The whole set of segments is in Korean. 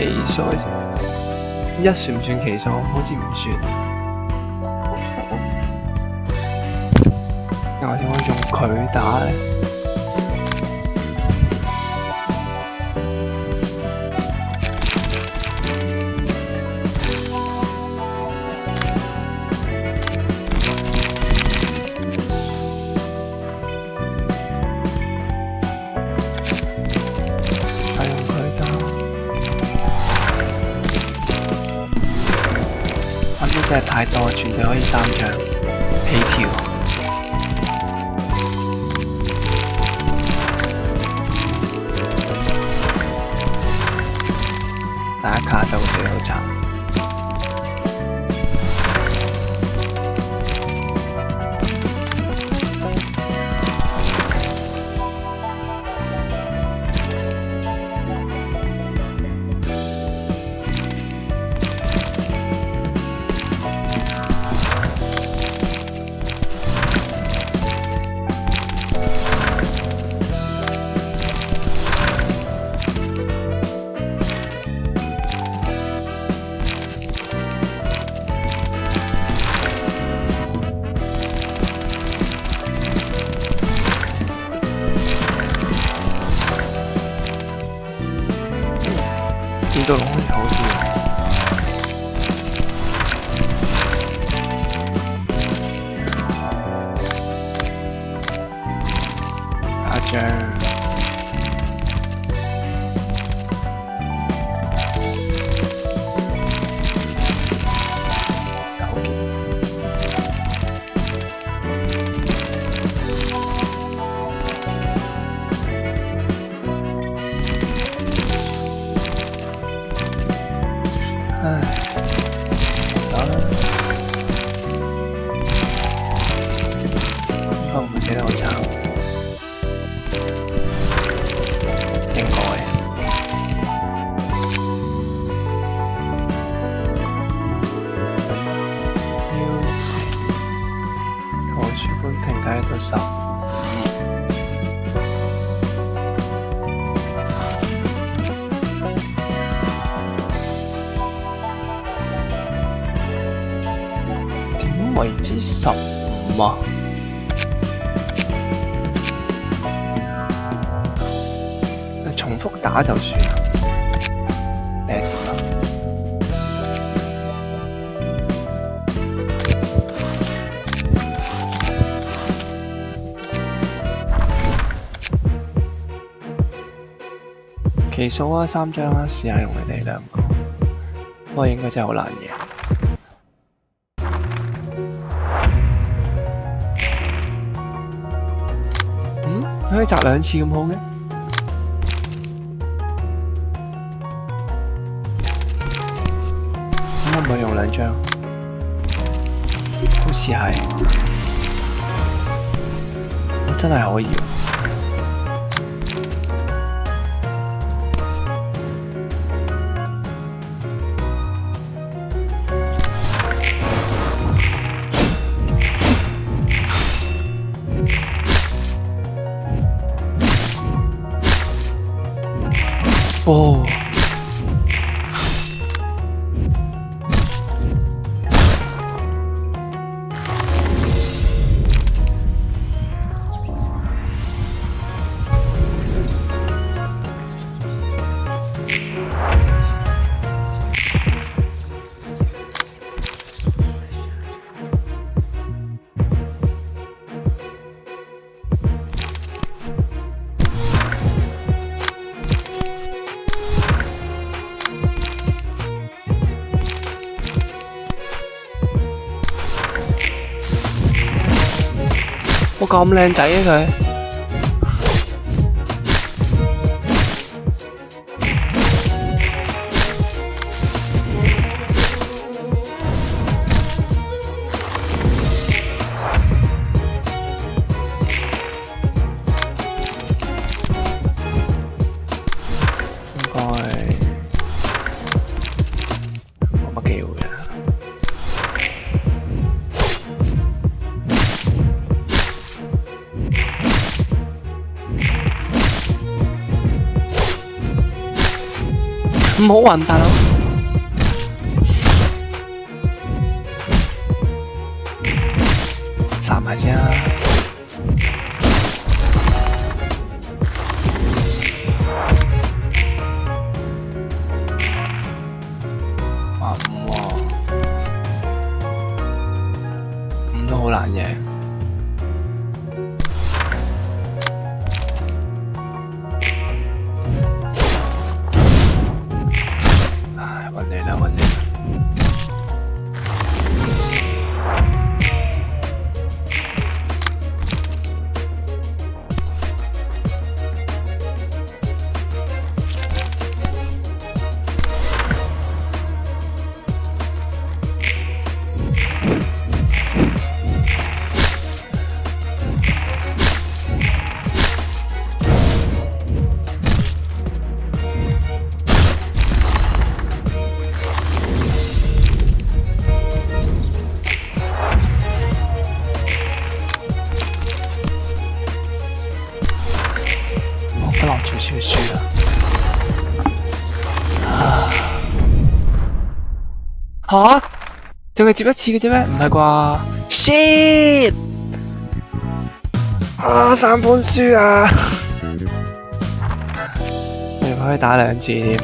奇數一算唔算奇數？好似唔算。我點可以用佢打呢？真係太多，絕對可以3張起跳。打卡就會死好慘。呢度好似好啲。下張。唉，走啦！應該唔會死得好慘，應該。標誌，圖書館評價到10。為之15啊！重複打就算啦。第一條啦。奇數啊，3張啦，試下用你哋2個。不過應該真係好難贏。可以擲2次咁好嘅？咁可唔可以用2張？好似係，我真係可以。哦，我咁靚仔嘅佢。應該冇乜機會嘅。唔好暈大佬。殺埋先啦。哇五喎，五都好難贏。唉，揾你啦，揾你啦。不落最少輸啦！吓？淨係接一次嘅啫咩？唔係啩 ？Shit！ 啊，3盤輸啊！我哋可以打2次添。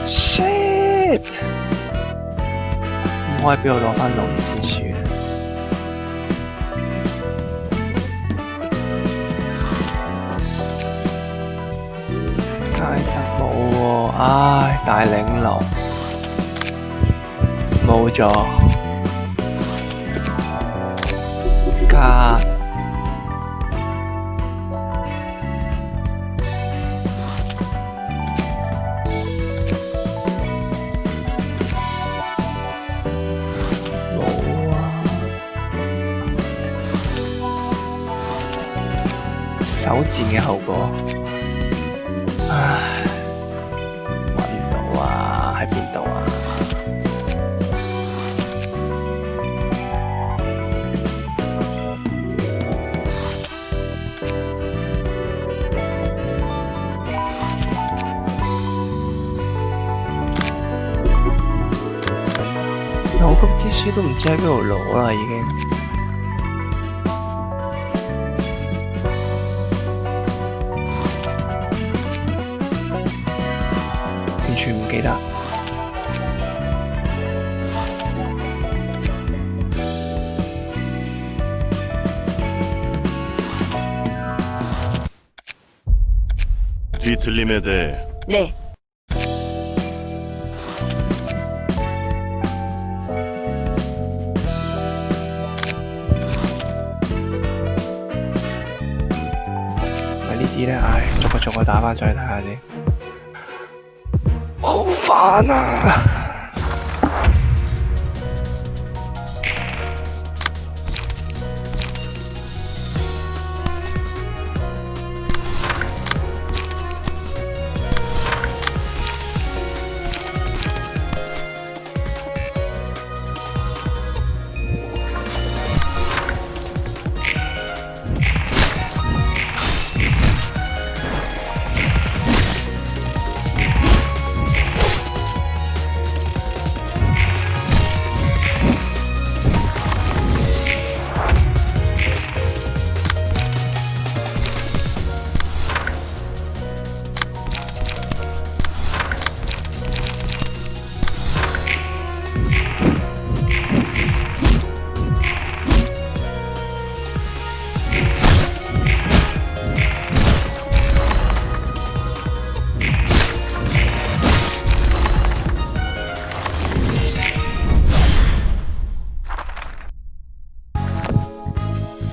Shit！ 唔可以俾我攞返龍之書。街特冇喎，唉，大領龍冇咗，加冇啊，手賤嘅後果。唉，揾唔到啊！喺邊度啊？扭曲之書都唔知喺邊度攞啦，已經。完全唔記得。뒤틀림에 대해 네.呢啲咧，唉，逐個打返上去睇下先。好煩啊！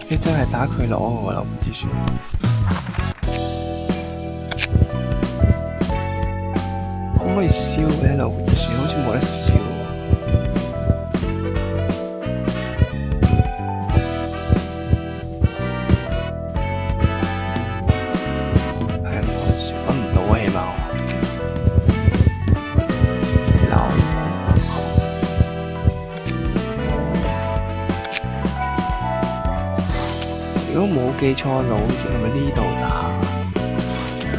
你真係打佢攞我啦，之書。可唔可以燒嘅流之書？好似冇得燒。係啊，揾唔到啊，起碼我。冇記錯路，係咪呢度打？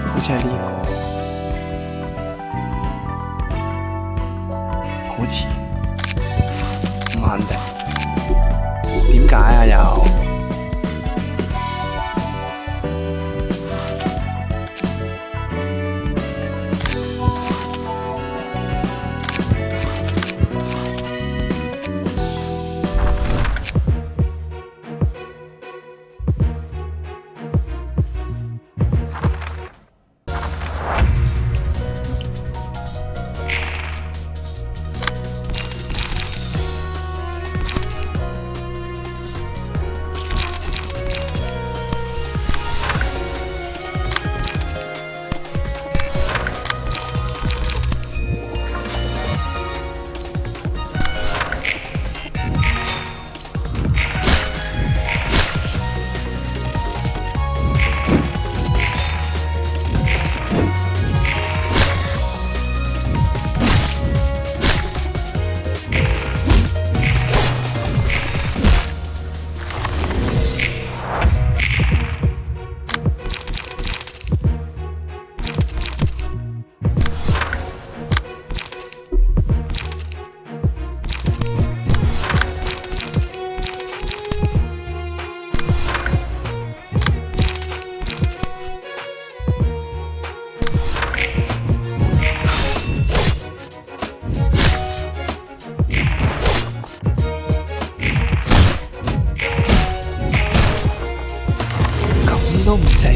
好似係呢個，好似唔肯定。點解啊又？都唔死。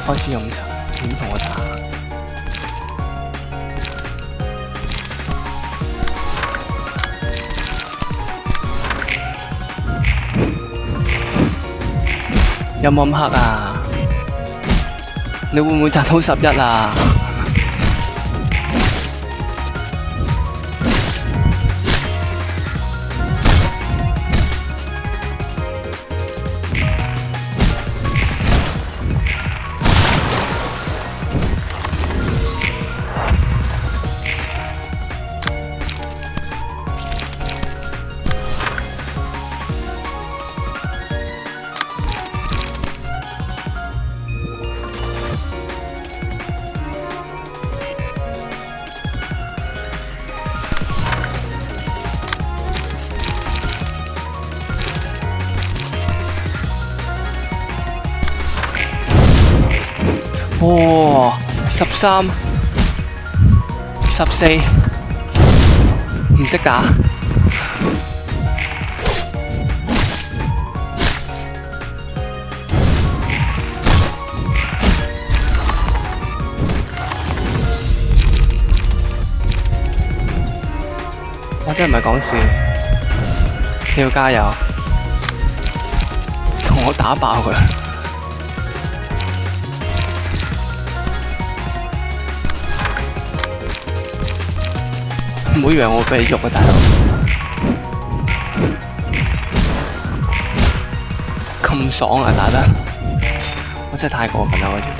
開始用茶，點同我打？有冇咁黑啊？你會唔會摘到11啊？哇！13、14，唔識打。我真係唔係講笑，你要加油，同我打爆佢。唔好以為我俾你喐啊，大佬！咁爽啊，打得！我真係太過分啦，嗰條嘢。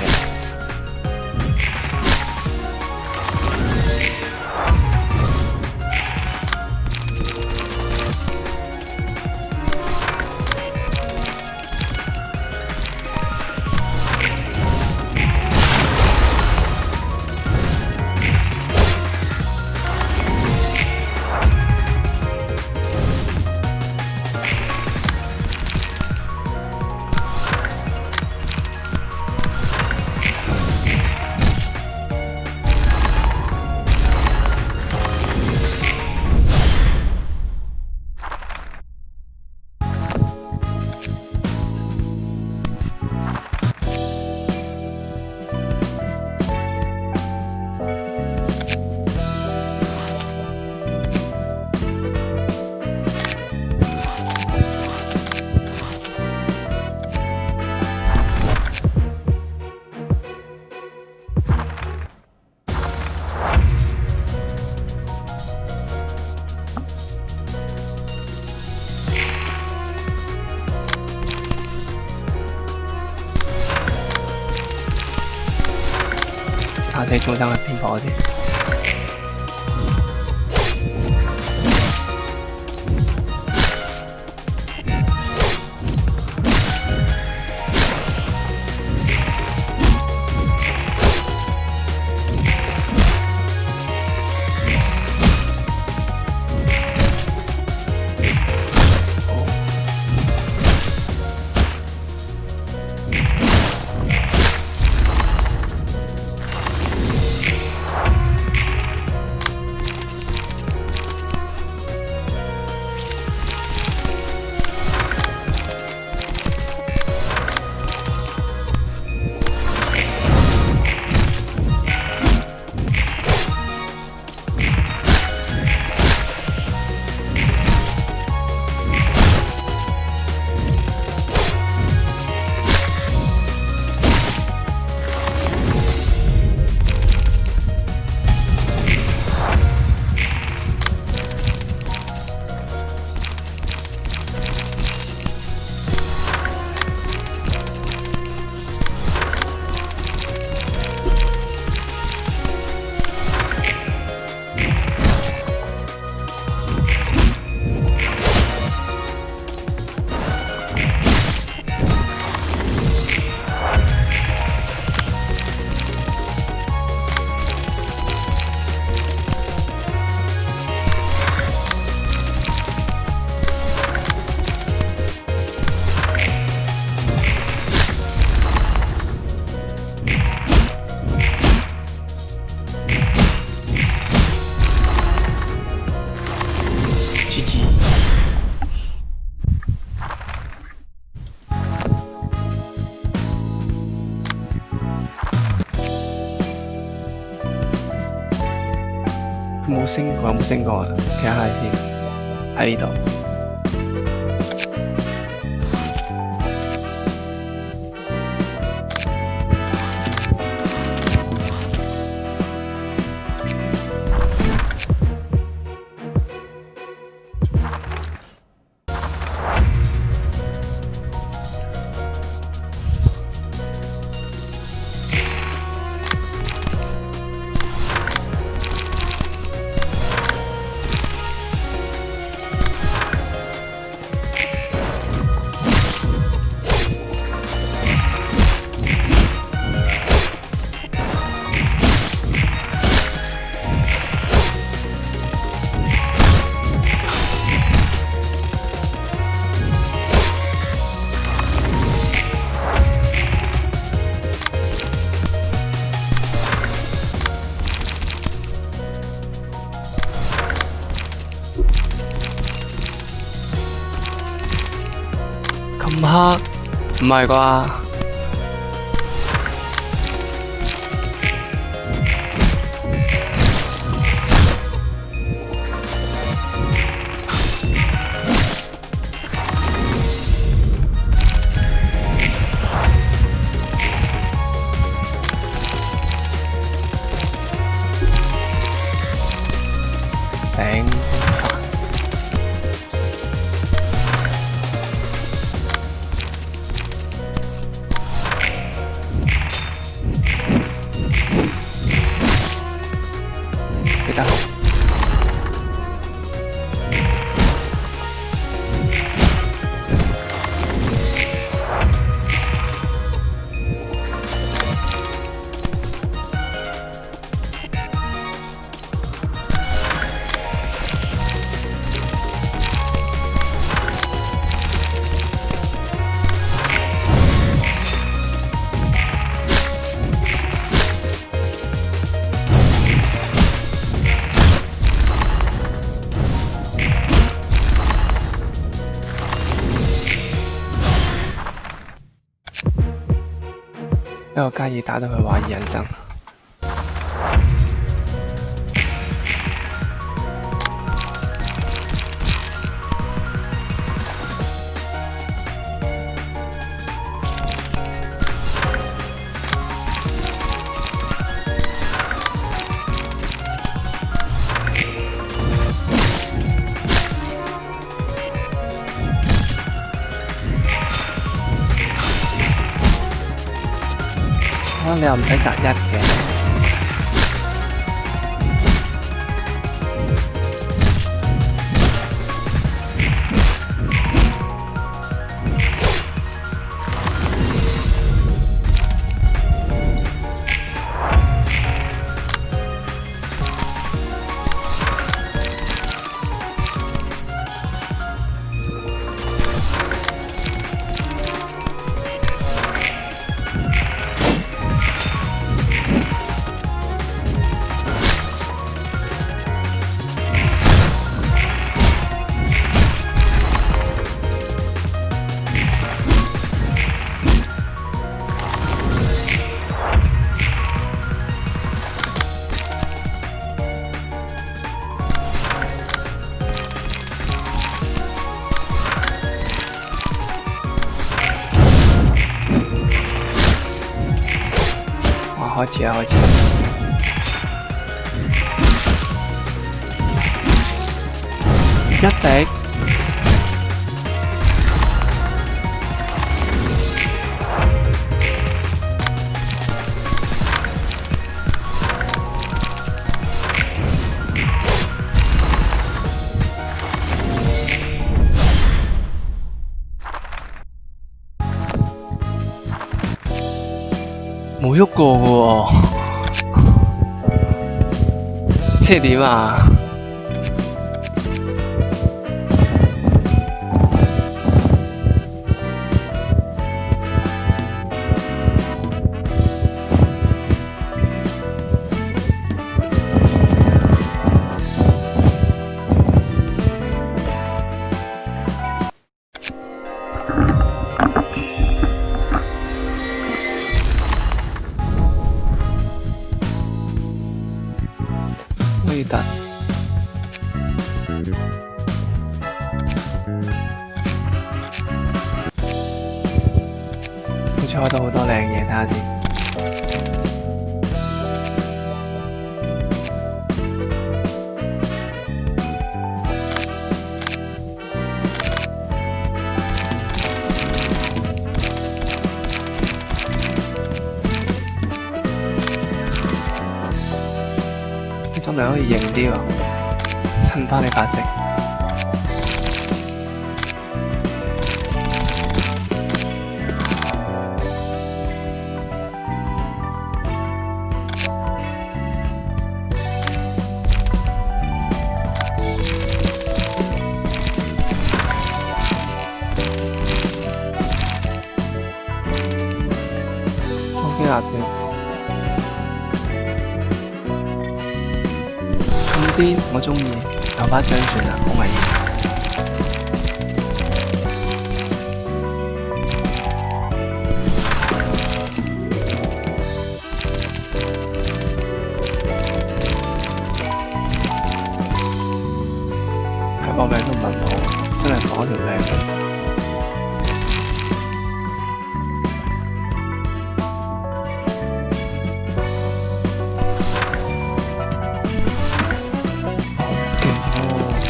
殺死中生係邊個先？冇升過，有冇升過啊？睇下先，喺呢度。咁黑？唔係啩？頂！一個加爾打到佢懷疑人生。你又唔使擇一嘅。開始啊，開始。一滴。冇喐過嘅喎，即係點啊？威特，好似開到好多靚嘢，睇下先。呢種咪可以型啲喎，襯翻你白色。中間辣條。啲我中意，留翻張算啦，好危險。係搏命都唔問好，真係攞條靚。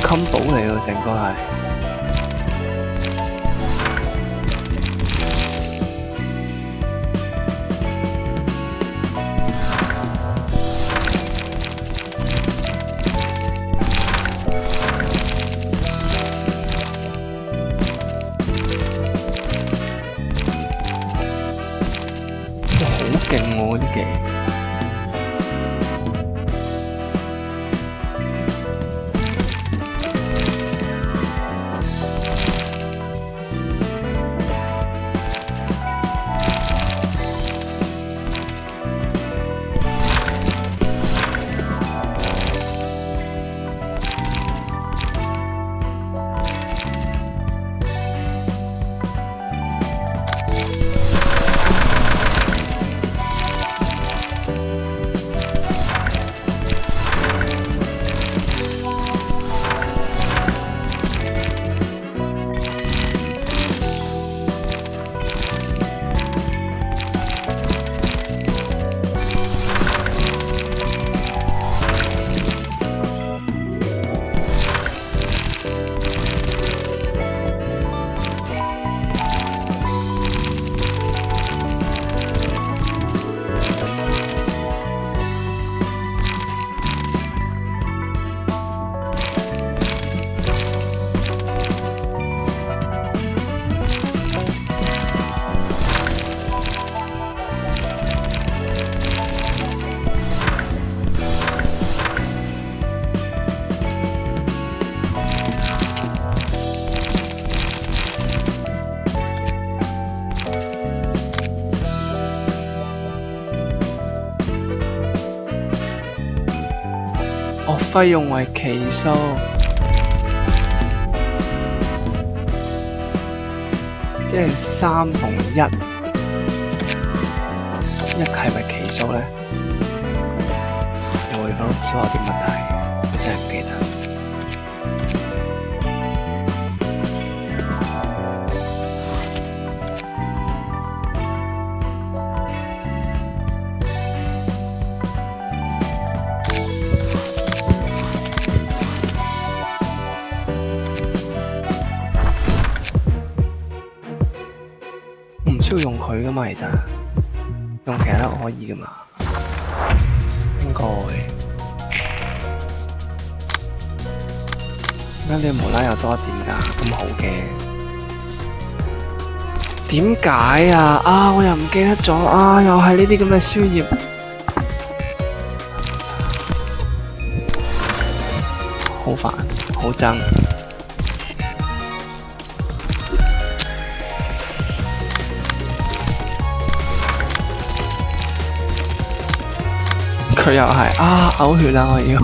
襟寶嚟喎，成個係。哇，好勁喎啲技！費用為奇數，即係3同1，1係咪奇數呢？又會講小學啲問題，真係唔記得。佢噶嘛，其實用其他都可以噶嘛，應該。點解你無啦又多一點㗎？咁好嘅？點解啊？啊，我又唔記得咗啊！又係呢啲咁嘅輸頁，好煩，好憎。佢又係啊，嘔血啦！我要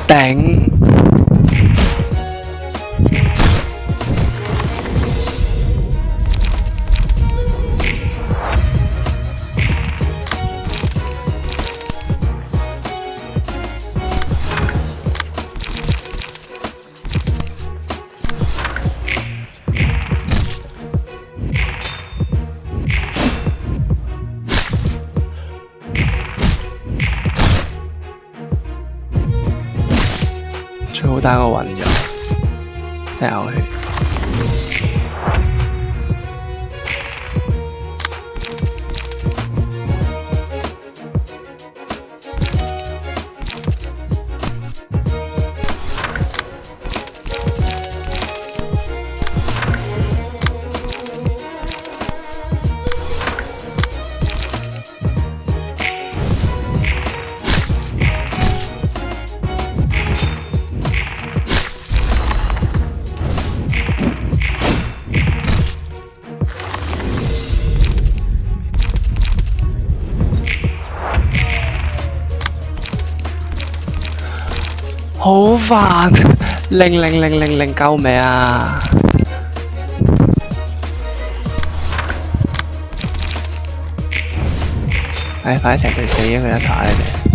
頂。最好打個暈咗，真係嘔血。好煩，零，救命啊！唉，快啲成隊死咗佢啦，打你哋！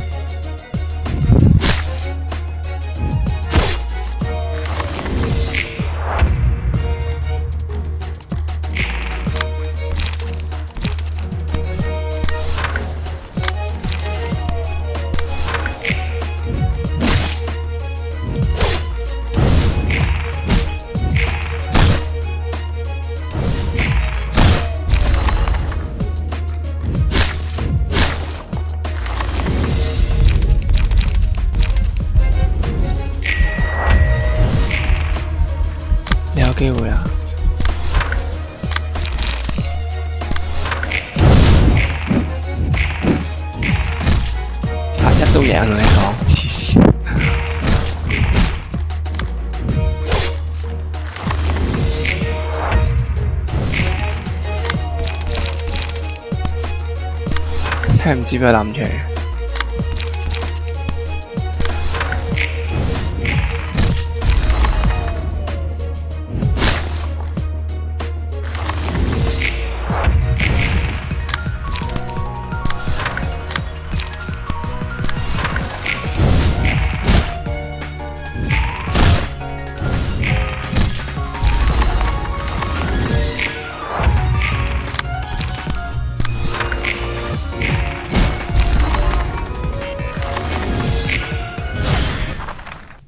你有機會啦！扎一都贏，同你講，黐線！真係唔知俾佢諗出嚟。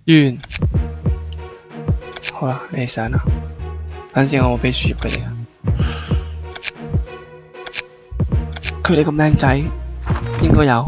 完，好啦，你哋上啦。等陣我會俾輸入佢哋啊。佢哋咁靚仔，應該有。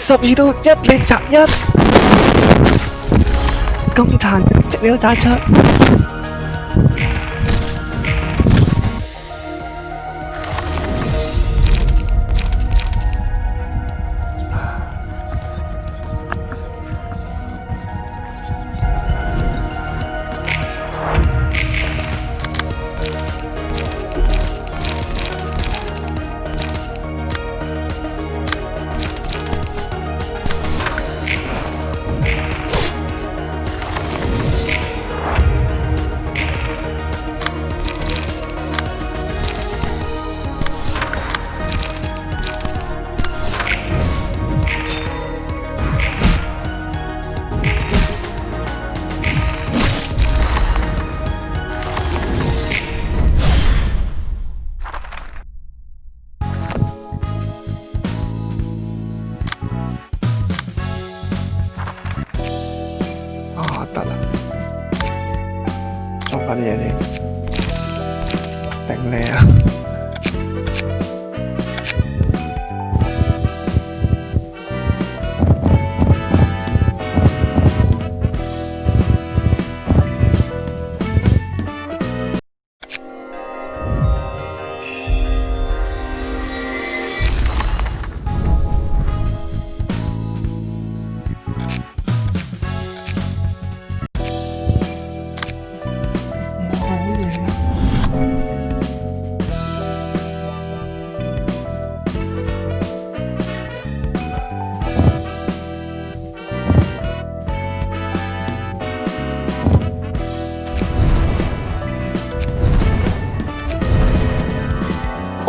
12度1連擲1，咁殘直料炸出。得啦，裝返啲嘢先，頂你啊！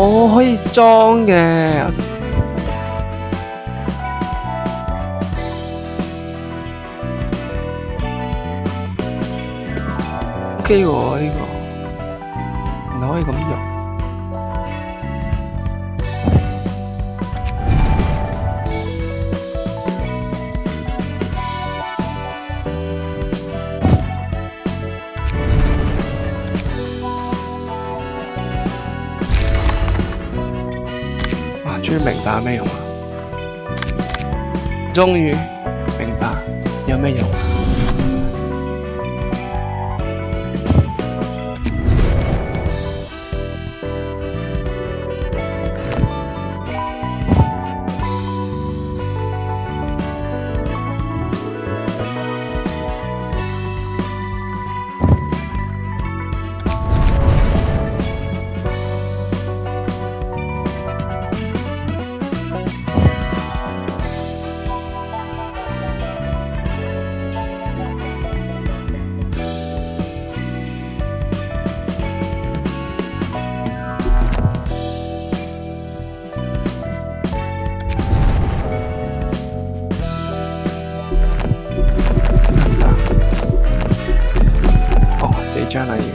我可以裝嘅。OK 喎呢個，唔可以咁用。終於明白有咩用啦！終於明白有咩用啦！4張啦已經。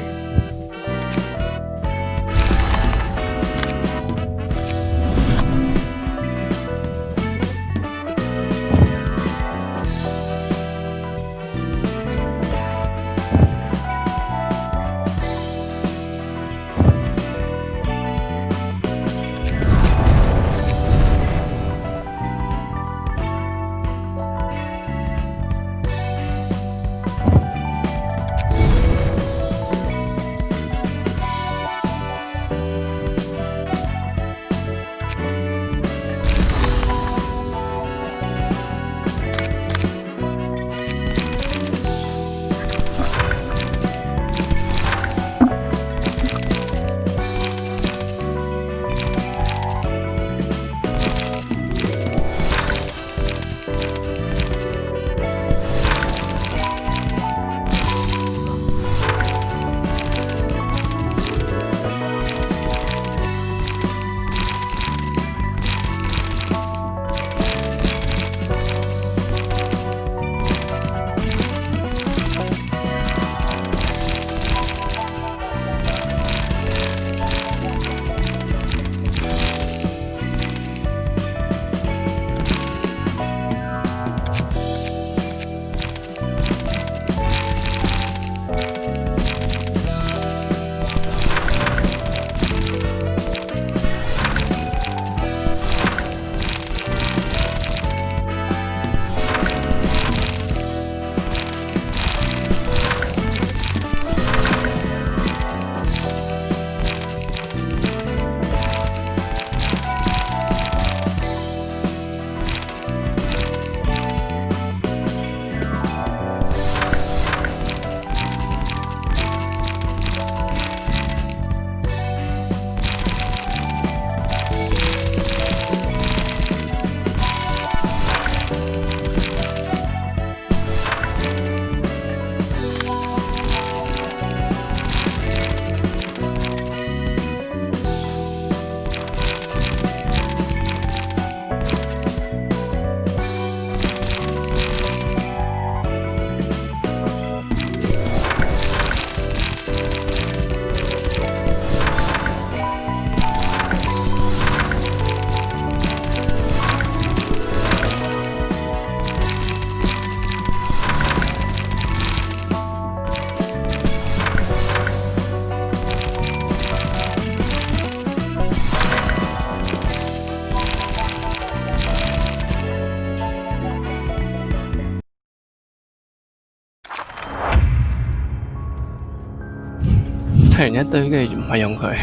砌完一堆跟住唔係用佢。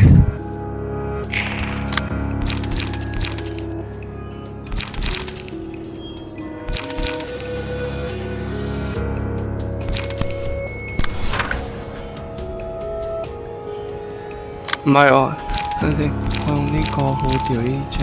唔係喎，等陣先，我用呢個好掉呢張。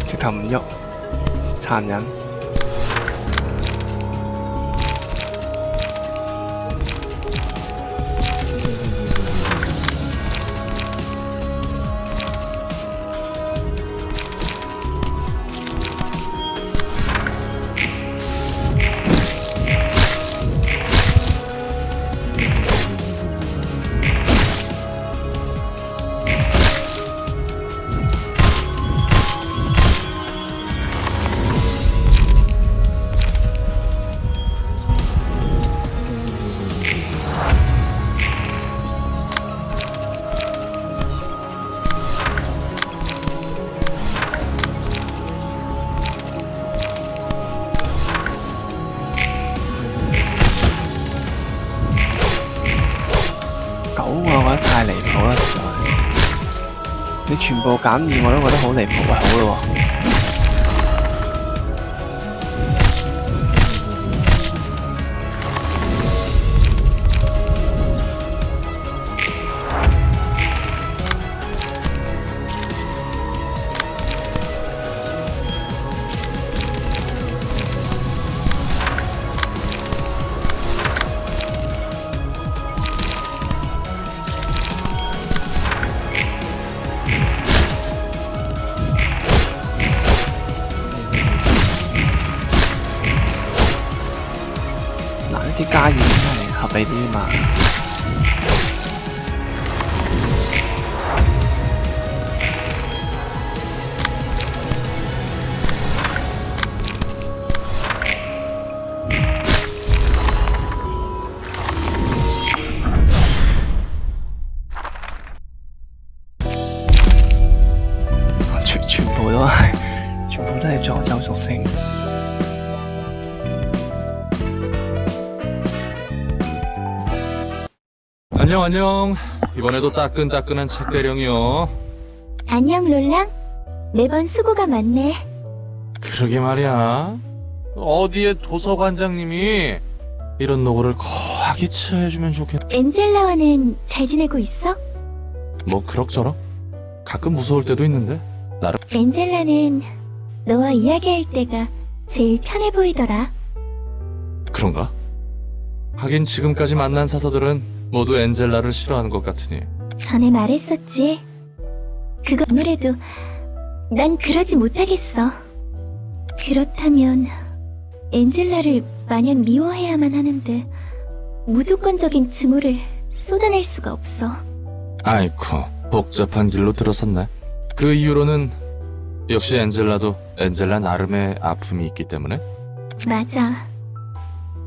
直頭唔喐，殘忍。9個我覺得太離譜啦，實在。你全部減2我都覺得好離譜，喂，好咯喎。嗱，呢啲加熱真係合理啲嘛。全部都係詛咒屬性。 안녕 안녕. 이번에도 따끈따끈한 책 대령이요. 안녕 롤랑. 매번 수고가 많네. 그러게 말이야. 어디에 도서관장님이 이런 노고를 거하게 처해주면 좋겠. 엔젤라와는 잘 지내고 있어? 뭐 그럭저럭. 가끔 무서울 때도 있는데 나름. 엔젤라는 너와 이야기할 때가 제일 편해 보이더라. 그런가? 하긴 지금까지 만난 사서들은 모두 엔젤라를 싫어하는 것 같으니. 전에 말했었지. 그거 아무래도 난 그러지 못하겠어. 그렇다면 엔젤라를 마냥 미워해야만 하는데 무조건적인 증오를 쏟아낼 수가 없어. 아이쿠, 복잡한 길로 들어섰네. 그 이유로는 역시 엔젤라도 엔젤라 나름의 아픔이 있기 때문에. 맞아.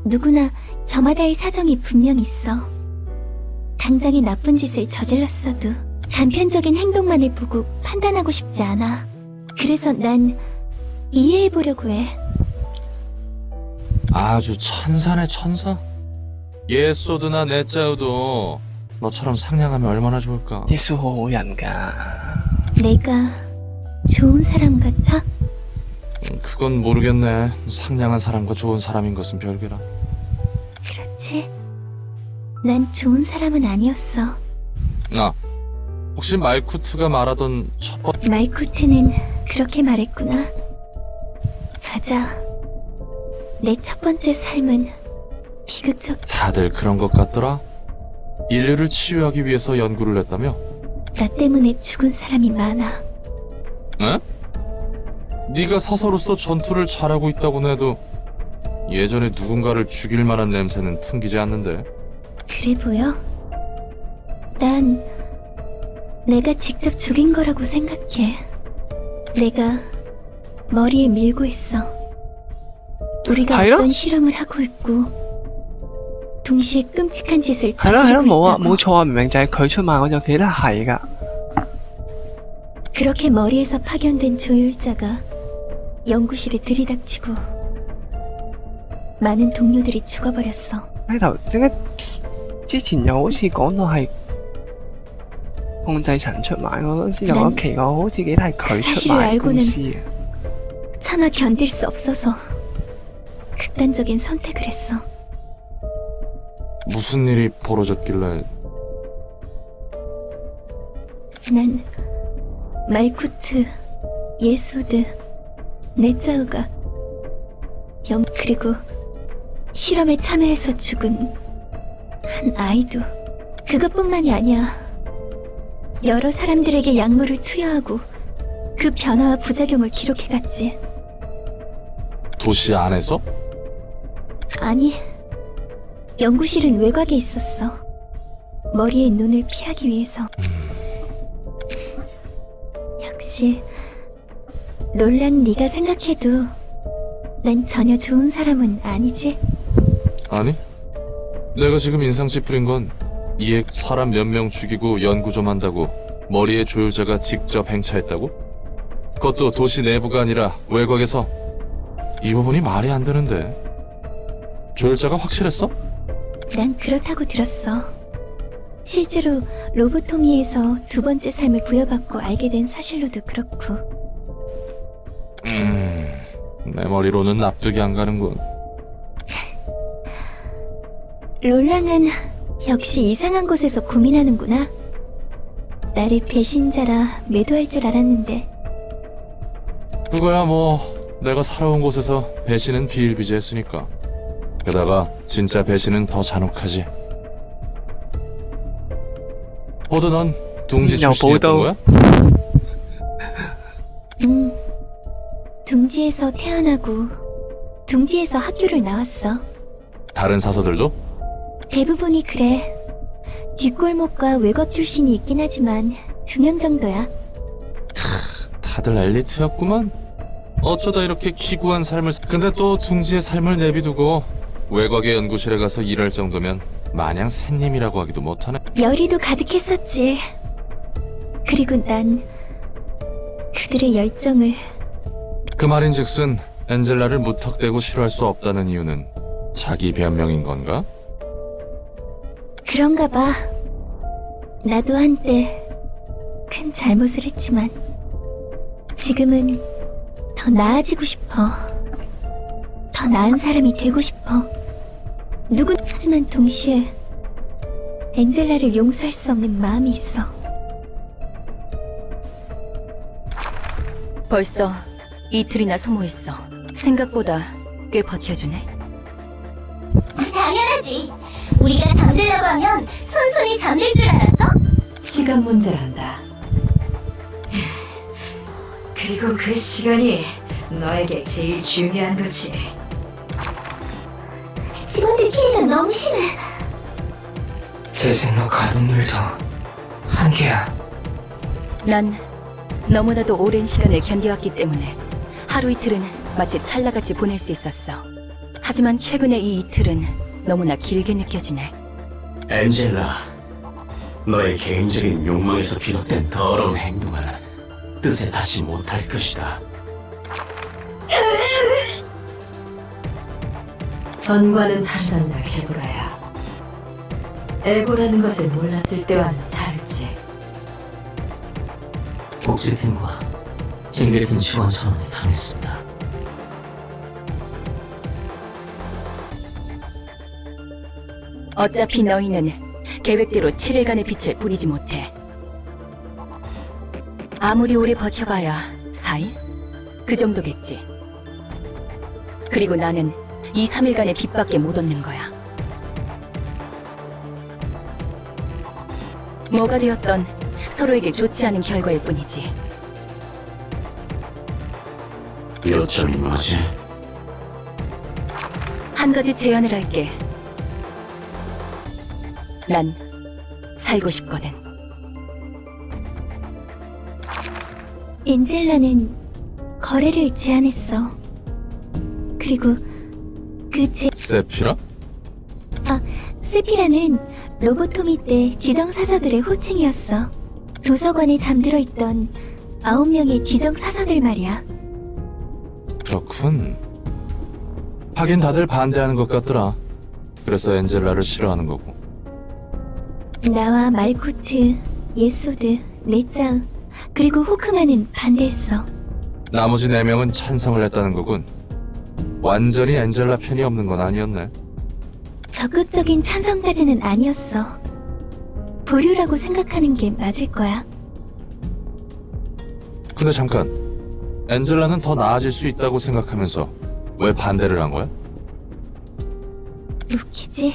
누구나 저마다의 사정이 분명 있어. 당장에 나쁜 짓을 저질렀어도 단편적인 행동만을 보고 판단하고 싶지 않아. 그래서 난 이해해보려고 해. 아주 천사네 천사. 예소드나 네짜우도 너처럼 상냥하면 얼마나 좋을까. 耶穌好好人㗎。 내가 좋은 사람 같아? 그건 모르겠네. 상냥한 사람과 좋은 사람인 것은 별개라. 그렇지. 난 좋은 사람은 아니었어. 아, 혹시 말쿠트가 말하던 첫 번째... 말쿠트는 그렇게 말했구나. 맞아. 내 첫 번째 삶은 비극적. 다들 그런 것 같더라. 인류를 치유하기 위해서 연구를 했다며? 나 때문에 죽은 사람이 많아. 에? 네가 사서로서 전투를 잘하고 있다고는 해도 예전에 누군가를 죽일 만한 냄새는 풍기지 않는데. 그래 보여? 난 내가 직접 죽인 거라고 생각해. 내가 머리에 밀고 있어. 우리가 아니요? 어떤 실험을 하고 있고 동시에 끔찍한 짓을 係咯係咯， 저지르고 冇啊 있다고. 冇錯啊，明明就係佢出賣，我就記得係㗎。 그렇게 머리에서 파견된 조율자가 연구실에 들이닥치고 많은 동료들이 죽어버렸어. 呢頭點解之前又好似講到係控制層出賣，我嗰時就覺得奇怪，我好似記得係佢出賣公司嘅。 차마 견딜 수 없어서 극단적인 선택을 했어. 무슨 일이 벌어졌길래? 난 말쿠트, 예소드, 네자우가 그리고 실험에 참여해서 죽은 한 아이도 그것뿐만이 아니야. 여러 사람들에게 약물을 투여하고 그 변화와 부작용을 기록해갔지. 도시 안에서? 아니, 연구실은 외곽에 있었어. 머리에 눈을 피하기 위해서. 역시 롤란, 네가 생각해도 난 전혀 좋은 사람은 아니지? 아니, 내가 지금 인상 찌푸린 건 이액 사람 몇 명 죽이고 연구 좀 한다고 머리에 조율자가 직접 행차했다고? 그것도 도시 내부가 아니라 외곽에서. 이 부분이 말이 안 되는데. 조율자가 확실했어? 난 그렇다고 들었어. 실제로 로보토미에서 두 번째 삶을 부여받고 알게 된 사실로도 그렇고. 내 머리로는 납득이 안 가는군. 롤랑은 역시 이상한 곳에서 고민하는구나. 나를 배신자라 매도할 줄 알았는데. 그거야 뭐 내가 살아온 곳에서 배신은 비일비재했으니까. 게다가 진짜 배신은 더 잔혹하지. 호드 넌 둥지 출신이었던 거야? 둥지에서 태어나고 둥지에서 학교를 나왔어. 다른 사서들도? 대부분이 그래. 뒷골목과 외곽 출신이 있긴 하지만 2명 정도야. 다들 엘리트였구만. 어쩌다 이렇게 기구한 삶을 근데 또 둥지의 삶을 내비두고 외곽의 연구실에 가서 일할 정도면 마냥 샌님이라고 하기도 못하네. 열의도 가득했었지. 그리고 난 그들의 열정을 그 말인즉슨 엔젤라를 무턱대고 싫어할 수 없다는 이유는 자기 변명인 건가? 그런가 봐. 나도 한때 큰 잘못을 했지만 지금은 더 나아지고 싶어. 더 나은 사람이 되고 싶어. 하지만 동시에 엔젤라를 용서할 수 없는 마음이 있어. 벌써 이틀이나 소모했어. 생각보다 꽤 버텨주네. 당연하지. 우리가 잠들려고 하면 손손이 잠들 줄 알았어? 시간 문제란다. 그리고 그 시간이 너에게 제일 중요한 거지. 직원들 피해가 너무 심해. 재생로 가동률도 한계야. 난 너무나도 오랜 시간을 견뎌왔기 때문에 하루 이틀은 마치 찰나같이 보낼 수 있었어. 하지만 최근의 이 이틀은 너무나 길게 느껴지네. 엔젤라, 너의 개인적인 욕망에서 비롯된 더러운 행동은 뜻에 닿지 못할 것이다. 전과는 다르단다, 개보라야. 에고라는 것을 몰랐을 때와는 다르지. 복지팀과 징계팀 지원 전원에 당했습니다. 어차피 너희는 계획대로 7일간의 빛을 부리지 못해. 아무리 오래 버텨봐야 4일? 그 정도겠지. 그리고 나는 이 3일간의 빛밖에 못 얻는 거야. 뭐가 되었던 서로에게 좋지 않은 결과일 뿐이지. 요점이 뭐지? 한 가지 제안을 할게. 난 살고 싶거든. 엔젤라는 거래를 제안했어. 그리고 세피라? 세피라는 로보토미 때 지정사서들의 호칭이었어. 도서관에 잠들어 있던 9명의 지정사서들 말이야. 그렇군. 하긴 다들 반대하는 것 같더라. 그래서 엔젤라를 싫어하는 거고. 나와 말코트, 예소드, 네짜우, 그리고 호크만은 반대했어. 나머지 4명은 찬성을 했다는 거군. 완전히 엔젤라 편이 없는 건 아니었네. 적극적인 찬성까지는 아니었어. 보류라고 생각하는 게 맞을 거야. 근데 잠깐, 엔젤라는 더 나아질 수 있다고 생각하면서 왜 반대를 한 거야? 웃기지?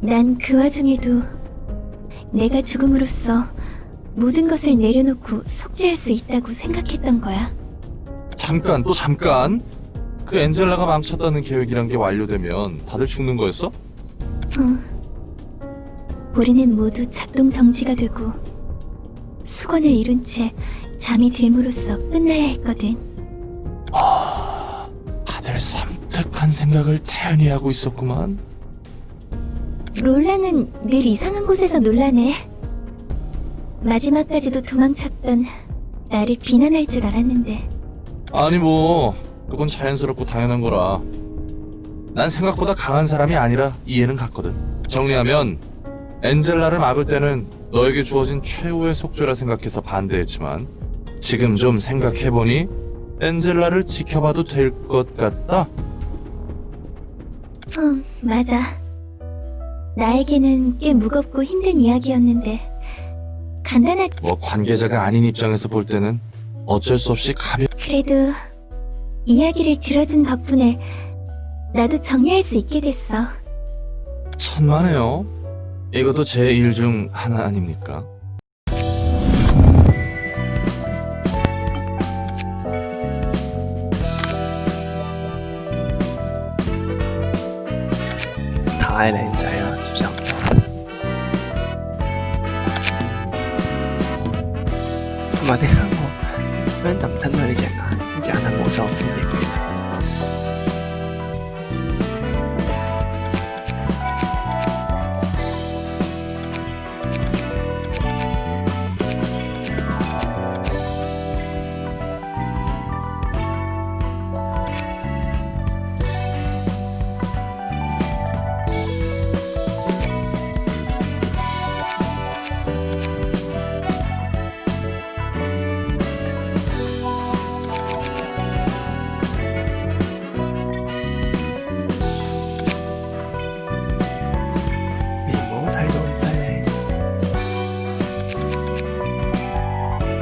난 그 와중에도 내가 죽음으로써 모든 것을 내려놓고 속죄할 수 있다고 생각했던 거야. 잠깐, 또 잠깐! 그 엔젤라가 망쳤다는 계획이란 게 완료되면 다들 죽는 거였어? 우리는 모두 작동 정지가 되고 수건을 이룬 채 잠이 들므로써 끝나야 했거든. 다들 섬뜩한 생각을 태연히 하고 있었구만. 롤라는 늘 이상한 곳에서 놀라네. 마지막까지도 도망쳤던 나를 비난할 줄 알았는데. 아니 뭐 그건 자연스럽고 당연한 거라. 난 생각보다 강한 사람이 아니라 이해는 갔거든. 정리하면 엔젤라를 막을 때는 너에게 주어진 최후의 속죄라 생각해서 반대했지만 지금 좀 생각해보니 엔젤라를 지켜봐도 될 것 같다. 맞아. 나에게는 꽤 무겁고 힘든 이야기였는데 간단하게. 뭐 관계자가 아닌 입장에서 볼 때는 어쩔 수 없이 그래도 이야기를 들어준 덕분에 나도 정리할 수 있게 됐어. 천만에요. 이것도 제 일 중 하나 아닙니까?太靚仔啦，接受唔到。同埋點解我咁樣揼親佢呢隻眼？呢隻眼係冇受歡迎嘅。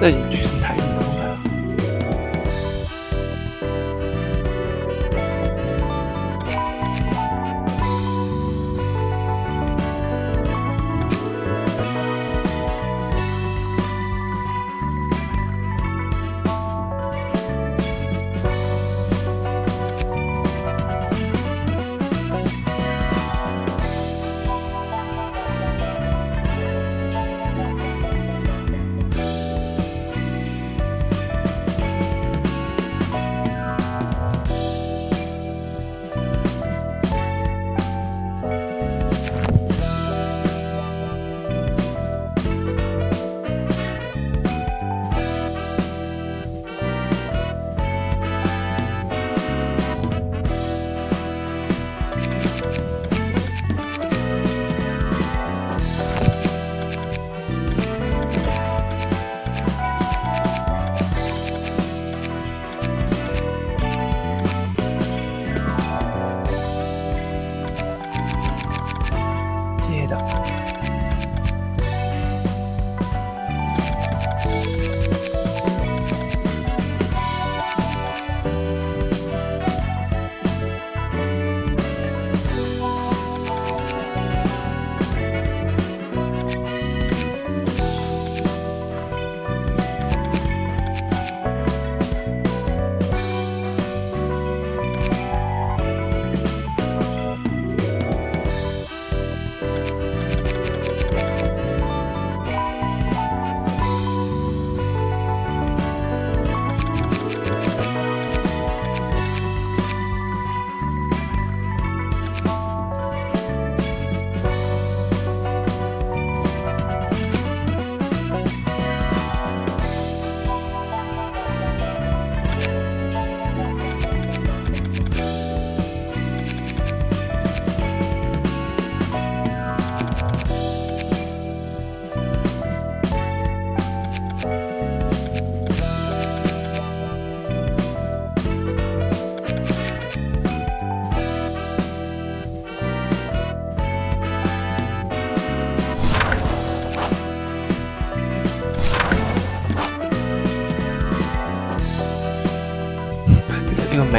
真係完全睇唔到㗎。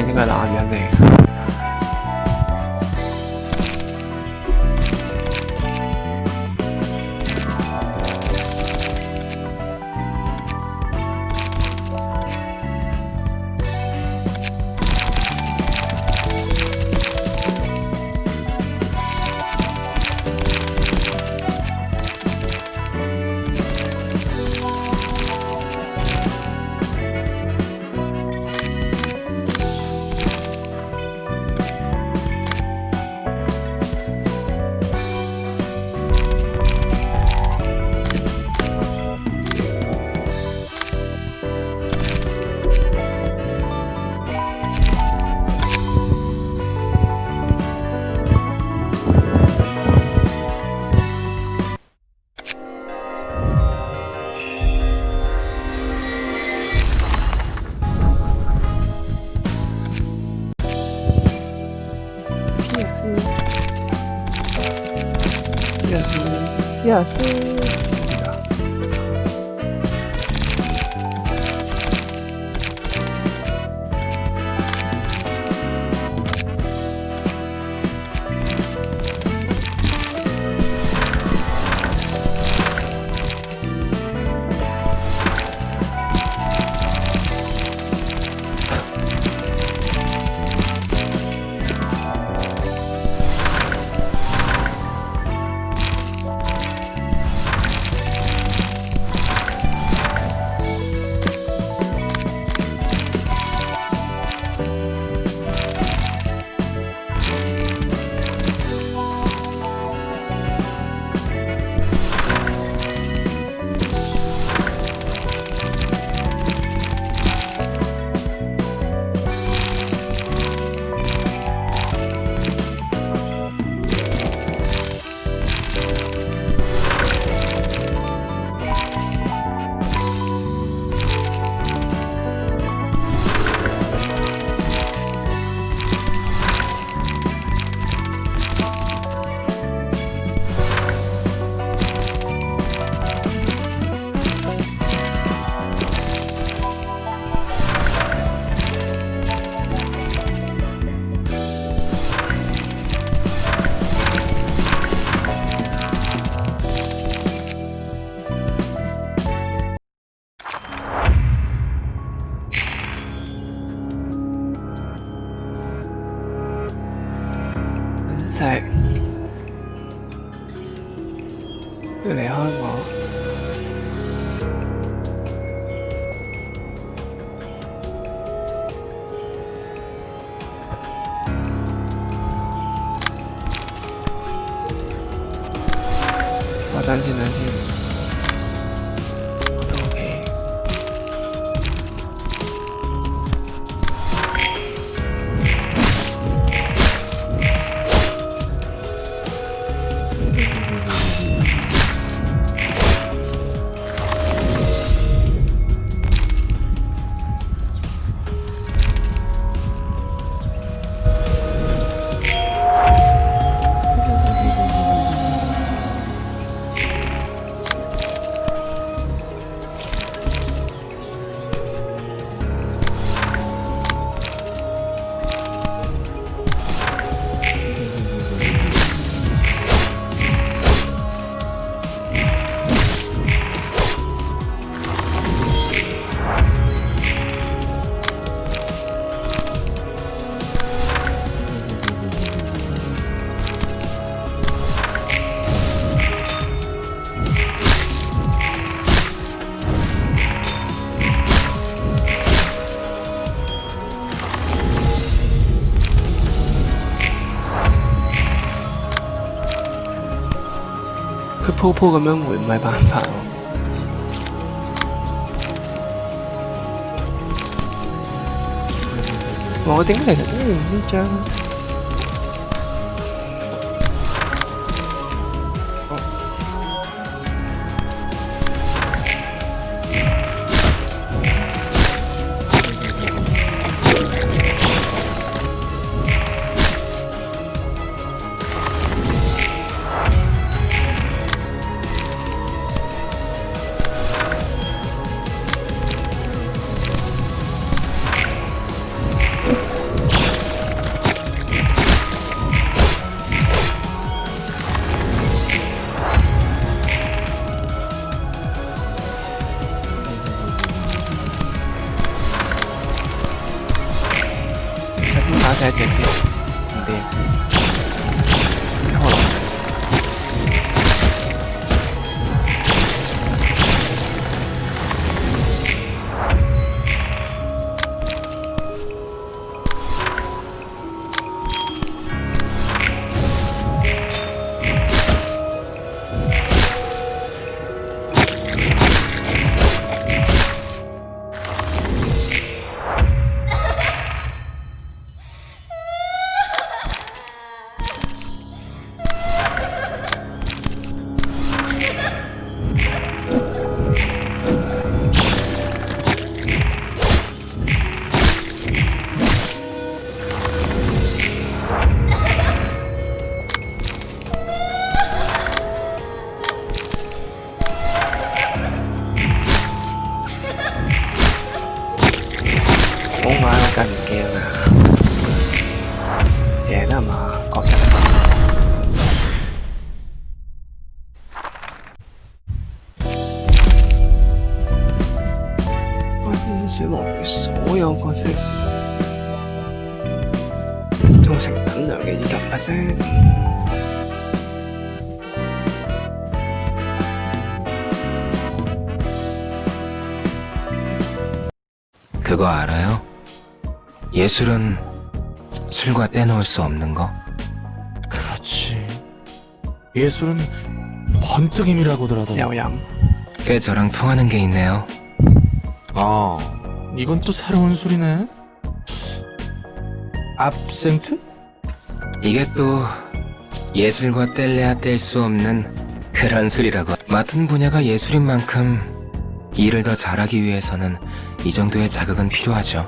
明嘅男人嚟。Yes.食，要離開我。等先，我都 OK。佢鋪鋪咁樣回唔係辦法喎。我點其實都用呢張。寫一隻先，唔掂。好啦，冇買我更唔驚啊！贏啦嘛，覺得。我天使王對所有角色造成等量嘅20%。 그거 알아요? 예술은 술과 떼놓을 수 없는 거? 그렇지. 예술은 번뜩임이라고들又하더라.飲， 꽤 저랑 통하는 게 있네요. 아, 이건 또 새로운 술이네. 압생트? 이게 또 예술과 뗄래야 뗄 수 없는 그런 술이라고. 맡은 분야가 예술인 만큼 일을 더 잘하기 위해서는 이 정도의 자극은 필요하죠.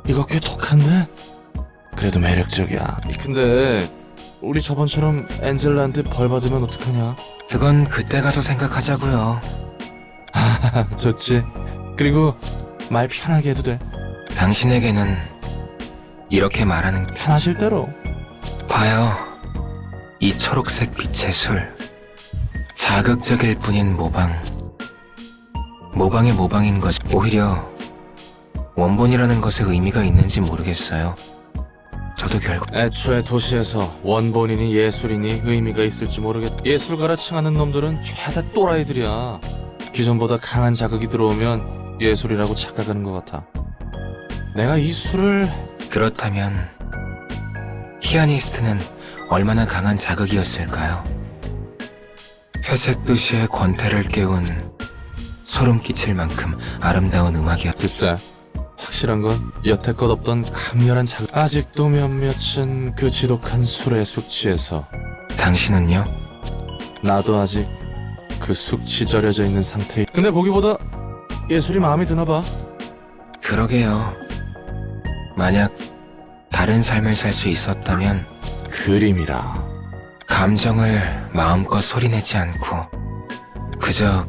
이거 꽤 독한데? 그래도 매력적이야. 근데 우리 저번처럼 엔젤라한테 벌 받으면 어떡하냐? 그건 그때 가서 생각하자고요. 좋지. 그리고 말 편하게 해도 돼. 당신에게는 이렇게 말하는 게 편하실 대로. 봐요. 이 초록색 빛의 술. 자극적일 뿐인 모방의 모방인 것이 오히려 원본이라는 것에 의미가 있는지 모르겠어요. 저도 결국 애초에 도시에서 원본이니 예술이니 의미가 있을지 모르겠. 예술가라 칭하는 놈들은 죄다 또라이들이야. 기존보다 강한 자극이 들어오면 예술이라고 착각하는 것 같아. 내가 이 술을 그렇다면 피아니스트는 얼마나 강한 자극이었을까요? 회색 도시의 권태를 깨운 소름 끼칠 만큼 아름다운 음악이었. 글쎄, 확실한 건 여태껏 없던 강렬한 자극. 아직도 몇몇은 그 지독한 술에 숙취해서. 당신은요? 나도 아직 그 숙취 절여져 있는 상태. 근데 보기보다 예술이 마음에 드나 봐. 그러게요. 만약 다른 삶을 살 수 있었다면 그림이라. 감정을 마음껏 소리내지 않고 그저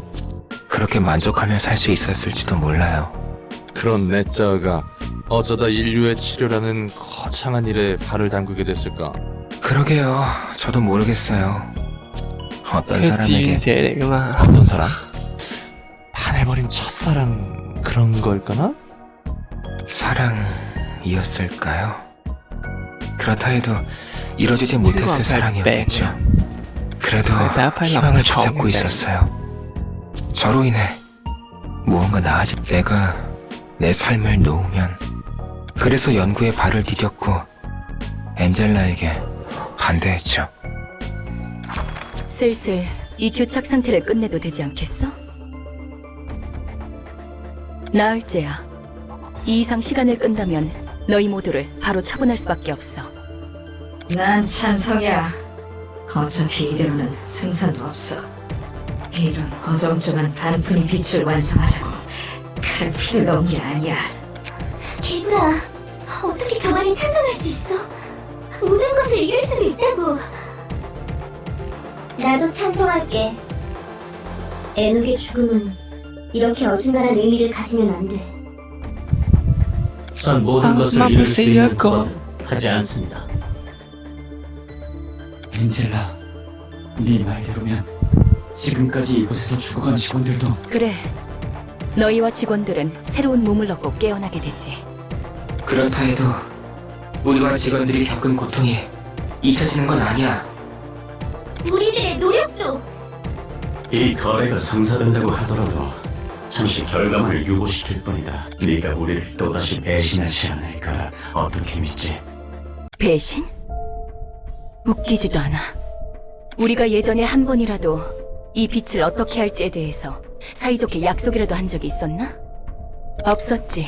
그렇게 만족하며 살 수 있었을지도 몰라요. 그런 내자가 어쩌다 인류의 치료라는 거창한 일에 발을 담그게 됐을까? 그러게요. 저도 모르겠어요. 어떤 佢 사람에게 志願者嚟噶嘛。 어떤 사람? 반해버린 첫사랑 그런 걸까나? 사랑이었을까요? 그렇다 해도 이뤄지지 못했을 사랑이었겠죠. 그래도 희망을 붙잡고 있었어요. 저로 인해 무언가 나아질 내가 내 삶을 놓으면. 그래서 연구에 발을 디뎠고 엔젤라에게 반대했죠. 슬슬 이 교착 상태를 끝내도 되지 않겠어? 나을째야. 이 이상 시간을 끈다면 너희 모두를 바로 처분할 수밖에 없어. 난 찬성이야. 어차피 이대로는 승산도 없어. 이런 어정쩡한 반푼인 빛을 완성하자고 칼을 휘둘러온 게 아니야. 개구라, 어떻게 저 말에 찬성할 수 있어? 모든 것을 이길 수도 있다고. 나도 찬성할게. 에녹의 죽음은 이렇게 어중간한 의미를 가지면 안 돼. 전 모든 것을 이룰 수 있는 건 하지 않습니다. 엔젤라, 네 말대로면 지금까지 이곳에서 죽어간 직원들도 그래. 너희와 직원들은 새로운 몸을 얻고 깨어나게 되지. 그렇다 해도 우리와 직원들이 겪은 고통이 잊혀지는 건 아니야. 우리들의 노력도 이 거래가 성사된다고 하더라도 잠시 결과물을 유보시킬 뿐이다. 네가 우리를 또다시 배신하지 않을까 어떻게 믿지? 배신? 웃기지도 않아. 우리가 예전에 한 번이라도 이 빛을 어떻게 할지에 대해서 사이좋게 약속이라도 한 적이 있었나? 없었지.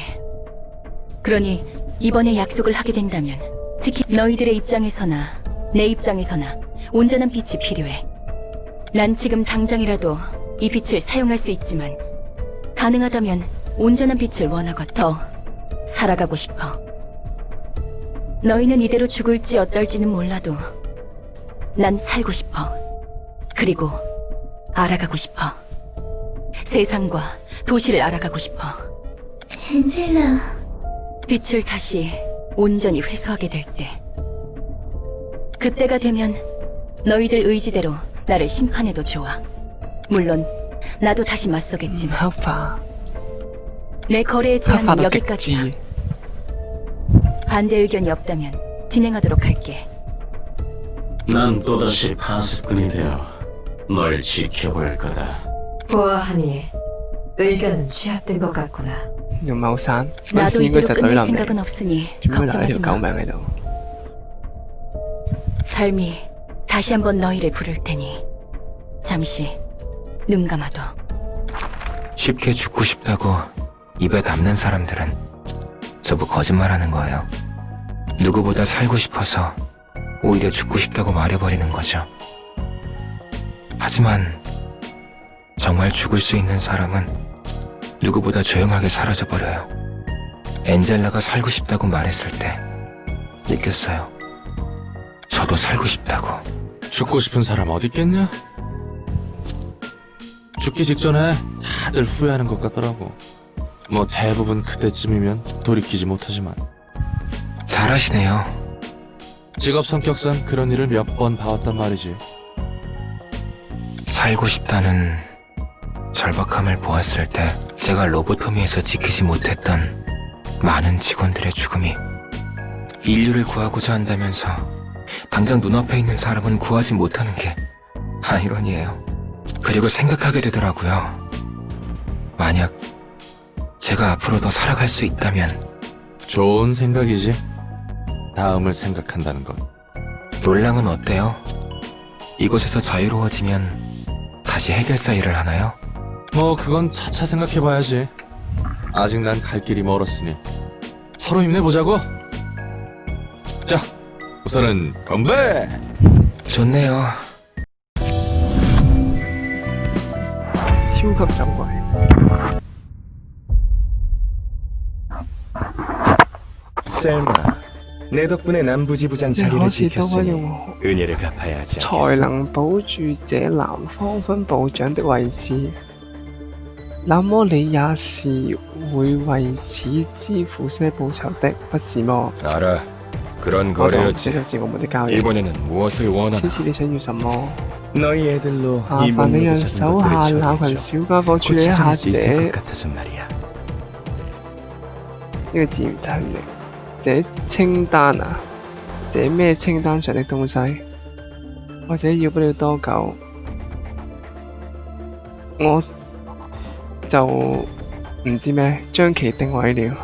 그러니 이번에 약속을 하게 된다면 특히 너희들의 입장에서나 내 입장에서나 온전한 빛이 필요해. 난 지금 당장이라도 이 빛을 사용할 수 있지만 가능하다면 온전한 빛을 원하고 더 살아가고 싶어. 너희는 이대로 죽을지 어떨지는 몰라도 난 살고 싶어. 그리고 알아가고 싶어. 세상과 도시를 알아가고 싶어. 엔젤라. 빛을 다시 온전히 회수하게 될 때. 그때가 되면 너희들 의지대로 나를 심판해도 좋아. 물론 나도 다시 맞서겠지만 하파 내 거래의 제한은 하파도 여기까지야. 겠지. 반대 의견이 없다면 진행하도록 할게. 난 또다시 파수꾼이 되어 널 지켜볼 거다. 보아하니 의견은 취합된 것 같구나. 用謀散，嗰 나도 時應該 이대로 就懟 끝낼 冧 생각은 你， 없으니 做咩留一 걱정하지 條狗 마. 命喺度？ 삶이 다시 한번 너희를 부를 테니 잠시 눈 감아둬. 쉽게 죽고 싶다고 입에 담는 사람들은 저보 거짓말하는 거예요. 누구보다 살고 싶어서 오히려 죽고 싶다고 말해버리는 거죠. 하지만 정말 죽을 수 있는 사람은 누구보다 조용하게 사라져버려요. 엔젤라가 살고 싶다고 말했을 때 느꼈어요. 저도 살고 싶다고. 죽고 싶은 사람 어디 있겠냐? 죽기 직전에 다들 후회하는 것 같더라고. 뭐 대부분 그때쯤이면 돌이키지 못하지만 잘하시네요. 직업 성격상 그런 일을 몇 번 봐왔단 말이지. 살고 싶다는 절박함을 보았을 때 제가 로보토미에서 지키지 못했던 많은 직원들의 죽음이 인류를 구하고자 한다면서 당장 눈앞에 있는 사람은 구하지 못하는 게 아이러니예요. 그리고 생각하게 되더라고요. 만약 제가 앞으로 더 살아갈 수 있다면. 좋은 생각이지. 다음을 생각한다는 건. 롤랑은 어때요? 이곳에서 자유로워지면 다시 해결사 일을 하나요? 뭐 그건 차차 생각해봐야지. 아직 난 갈 길이 멀었으니 서로 힘내보자고. 자, 우선은 건배! 좋네요. 超級走鬼。 셀마, 내 덕분에 남부지부장 你 자리를 好似都可以 지켰으니 我 은혜를 갚아야 하지 才 않겠어? 能保住這南方分部長的位置，那麼你也是會為此支付些報酬的，不是麼？ 알아. 그런 我懂，這 거래였지. 就是我們的交易。 이번에는 무엇을 원하나? 這次你想要什麼？ 너희 애들로 麻 이 煩你 몸으로 讓 작은 手下 것들을 那群 처리해줘. 小家伙處 곧 理一下 찾을 수 있을 這 것 같아서 말이야. 呢個自然體力，這清單啊，這咩清單上的東西，或者要不了多久，我就唔知咩，將其定位了。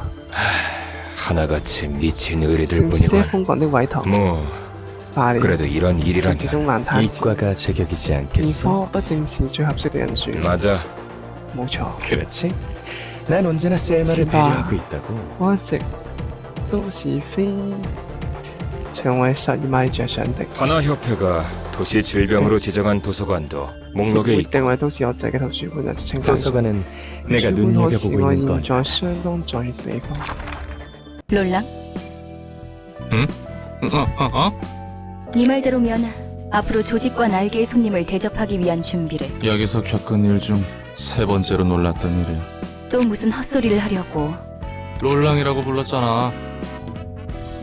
하나같이 미친 의리들 甚至些 뿐이군. 瘋狂的委託， 뭐 罷了。 그래도 이런 這 일이라면 種爛攤子， 이과가 제격이지 兒 않겠어? 科不正是最合適嘅人選。 맞아. 冇錯， 그렇지? 난 언제나 셀마를 씨바. 배려하고 있다고. 我一直都是非常為實而買着想的。 하나협회가 도시 질병으로 지정한 도서관도 목록에 會 있고 定位都是我自己圖書館嘅清單上。 도서관은 내가 圖書館可是 눈여겨보고 我 있는 現 건 在相當在意嘅地方。 롤랑? 네 말대로면 앞으로 조직과 날개의 손님을 대접하기 위한 준비를. 여기서 겪은 일 중 세 번째로 놀랐던 일이야. 또 무슨 헛소리를 하려고. 롤랑이라고 불렀잖아.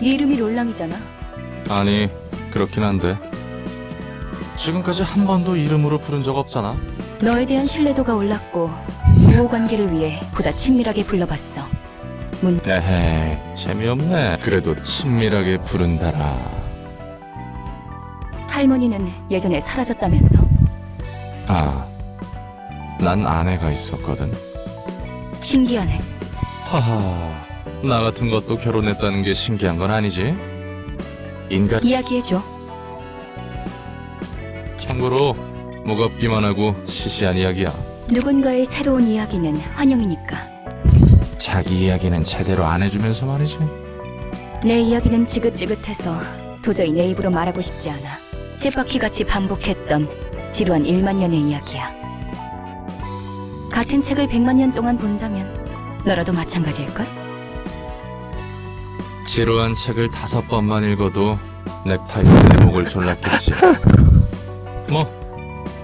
네 이름이 롤랑이잖아. 아니, 그렇긴 한데 지금까지 한 번도 이름으로 부른 적 없잖아. 너에 대한 신뢰도가 올랐고 우호 관계를 위해 보다 친밀하게 불러봤어. 에헤, 재미없네. 그래도 친밀하게 부른다라. 할머니는 예전에 사라졌다면서. 아, 난 아내가 있었거든. 신기하네. 하하, 나 같은 것도 결혼했다는 게 신기한 건 아니지? 인간. 이야기해줘. 참고로 무겁기만 하고 시시한 이야기야. 누군가의 새로운 이야기는 환영이니까. 자기 이야기는 제대로 안 해주면서 말이지. 내 이야기는 지긋지긋해서 도저히 내 입으로 말하고 싶지 않아. 쳇바퀴같이 반복했던 지루한 1만 년의 이야기야. 같은 책을 100만 년 동안 본다면 너라도 마찬가지일걸? 지루한 책을 5번만 읽어도 넥타이 때문에 목을 졸랐겠지.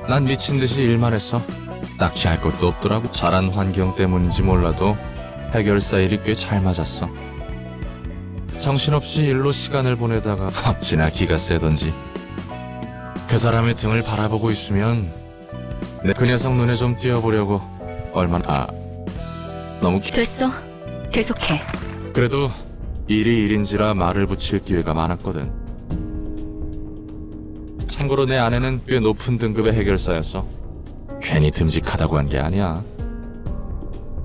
난 미친 듯이 일만 했어. 딱히 할 것도 없더라고. 자란 환경 때문인지 몰라도 해결사 일이 꽤 잘 맞았어. 정신없이 일로 시간을 보내다가 어찌나 기가 세던지. 그 사람의 등을 바라보고 있으면 그 녀석 눈에 좀 띄워보려고 얼마나 너무 됐어. 계속해. 그래도 일이 일인지라 말을 붙일 기회가 많았거든. 참고로 내 아내는 꽤 높은 등급의 해결사였어. 괜히 듬직하다고 한 게 아니야.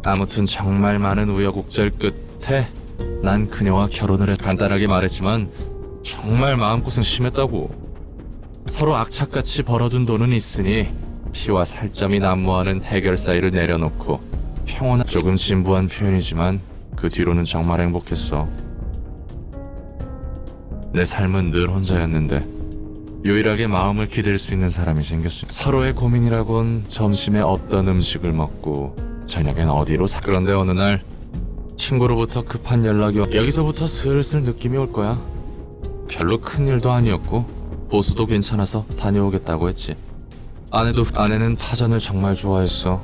아무튼 정말 많은 우여곡절 끝에 난 그녀와 결혼을 해. 간단하게 말했지만 정말 마음고생 심했다고. 서로 악착같이 벌어둔 돈은 있으니 피와 살점이 난무하는 해결사 일을 내려놓고 평온한, 조금 진부한 표현이지만 그 뒤로는 정말 행복했어. 내 삶은 늘 혼자였는데 유일하게 마음을 기댈 수 있는 사람이 생겼어. 서로의 고민이라곤 점심에 어떤 음식을 먹고 저녁엔 어디로 그런데 어느 날 친구로부터 급한 연락이 여기서부터 슬슬 느낌이 올 거야. 별로 큰 일도 아니었고 보수도 괜찮아서 다녀오겠다고 했지. 아내는 파전을 정말 좋아했어.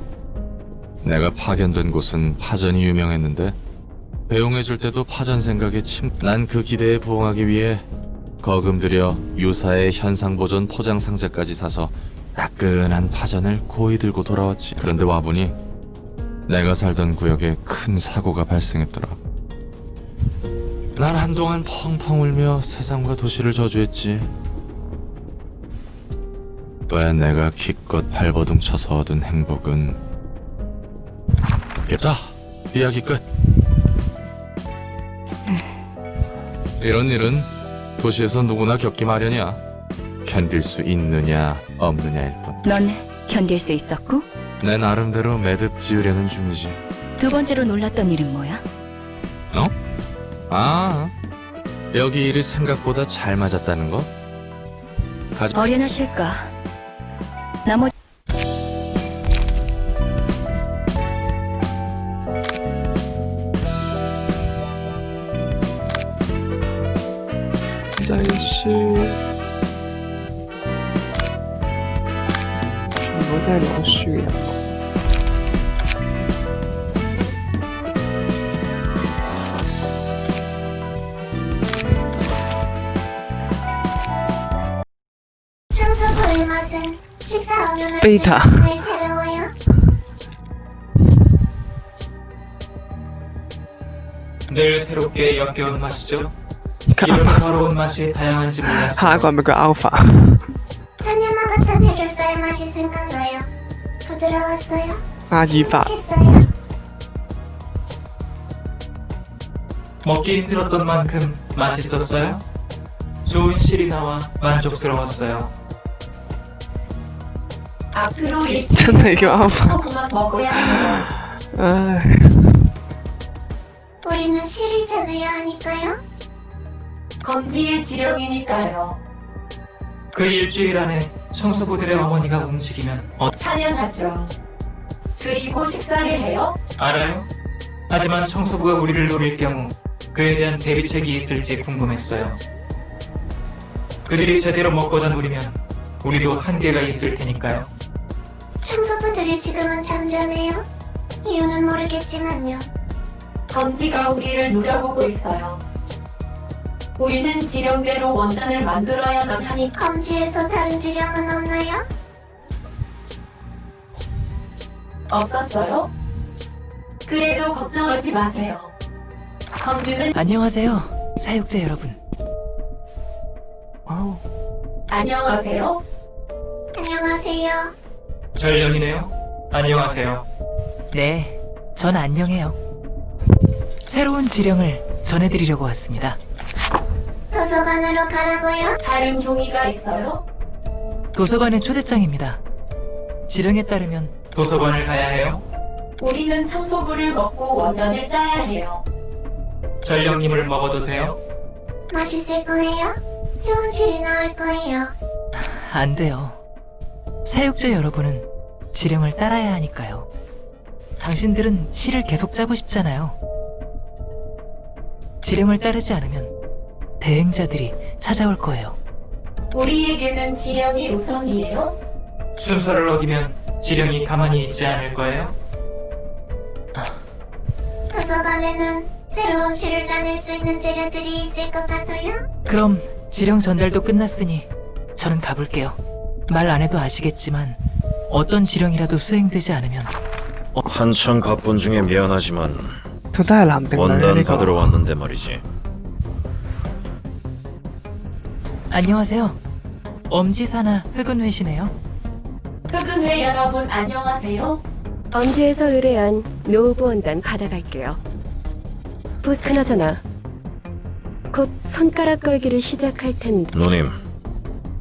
내가 파견된 곳은 파전이 유명했는데 배웅해줄 때도 파전 생각에 난 그 기대에 부응하기 위해 거금 들여 유사의 현상보존 포장 상자까지 사서 따끈한 파전을 고이 들고 돌아왔지. 그런데 와보니 내가 살던 구역에 큰 사고가 발생했더라. 난 한동안 펑펑 울며 세상과 도시를 저주했지. 왜 내가 기껏 발버둥 쳐서 얻은 행복은 자, 이야기 끝. 이런 일은 도시에서 누구나 겪기 마련이야. 견딜 수 있느냐 없느냐일 뿐. 넌 견딜 수 있었고? 내 나름대로 매듭 지으려는 중이지. 두 번째로 놀랐던 일은 뭐야? 여기 일이 생각보다 잘 맞았다는 거? 어련하실까? 나머지真是全部都係攞書嘅人。베이타. 늘 새롭게 역겨운 맛이죠. 이런 서러운 맛이 다양한지 몰랐어요.下一個係咪叫 Alpha？ 천년만 같은 해결사의 맛이 생각나요. 부드러웠어요. 아이바. 했어요. 먹기 힘들었던 만큼 맛있었어요. 좋은 실이 나와 만족스러웠어요. 앞으로真係叫 Alpha。 그만 먹어야 해요. 唉， 우리는 실을 찾아야 하니까요. 검지의 지령이니까요. 그 일주일 안에 청소부들의 어머니가 움직이면 찬연하죠. 그리고 식사를 해요? 알아요? 하지만 청소부가 우리를 노릴 경우 그에 대한 대비책이 있을지 궁금했어요. 그들이 제대로 먹고자 누리면 우리도 한계가 있을 테니까요. 청소부들이 지금은 잠잠해요. 이유는 모르겠지만요. 검지가 우리를 노려보고 있어요. 우리는 지령대로 원단을 만들어야만 하니 검지에서 다른 지령은 없나요? 없었어요? 그래도 걱정하지 마세요. 검주는 안녕하세요, 사육자 여러분. 와우. 안녕하세요. 안녕하세요. 전령이네요. 안녕하세요. 네, 전 안녕해요. 새로운 지령을 전해드리려고 왔습니다. 도서관으로 가라고요? 다른 종이가 있어요? 도서관의 초대장입니다. 지령에 따르면 도서관을 가야 해요. 우리는 청소부를 먹고 원단을 짜야 해요. 전령님을 먹어도 돼요? 맛있을 거예요? 좋은 실이 나올 거예요. 안 돼요. 사육자 여러분은 지령을 따라야 하니까요. 당신들은 실을 계속 짜고 싶잖아요. 지령을 따르지 않으면 대행자들이 찾아올 거예요. 우리에게는 지령이 우선이에요? 순서를 어기면 지령이 가만히 있지 않을 거예요? 도서관에는 새로운 시를 짜낼 수 있는 재료들이 있을 것 같아요? 그럼 지령 전달도 끝났으니 저는 가볼게요. 말 안 해도 아시겠지만 어떤 지령이라도 수행되지 않으면 한창 바쁜 중에 미안하지만 都都係男定女呢？ 원단 呢個 받으러 왔는데 말이지. 안녕하세요. 엄지사나 흑은회시네요. 흑은회 여러분 안녕하세요. 엄지에서 의뢰한 노후부 원단 받아갈게요. 그나저나 곧 손가락 걸기를 시작할 텐데 누님,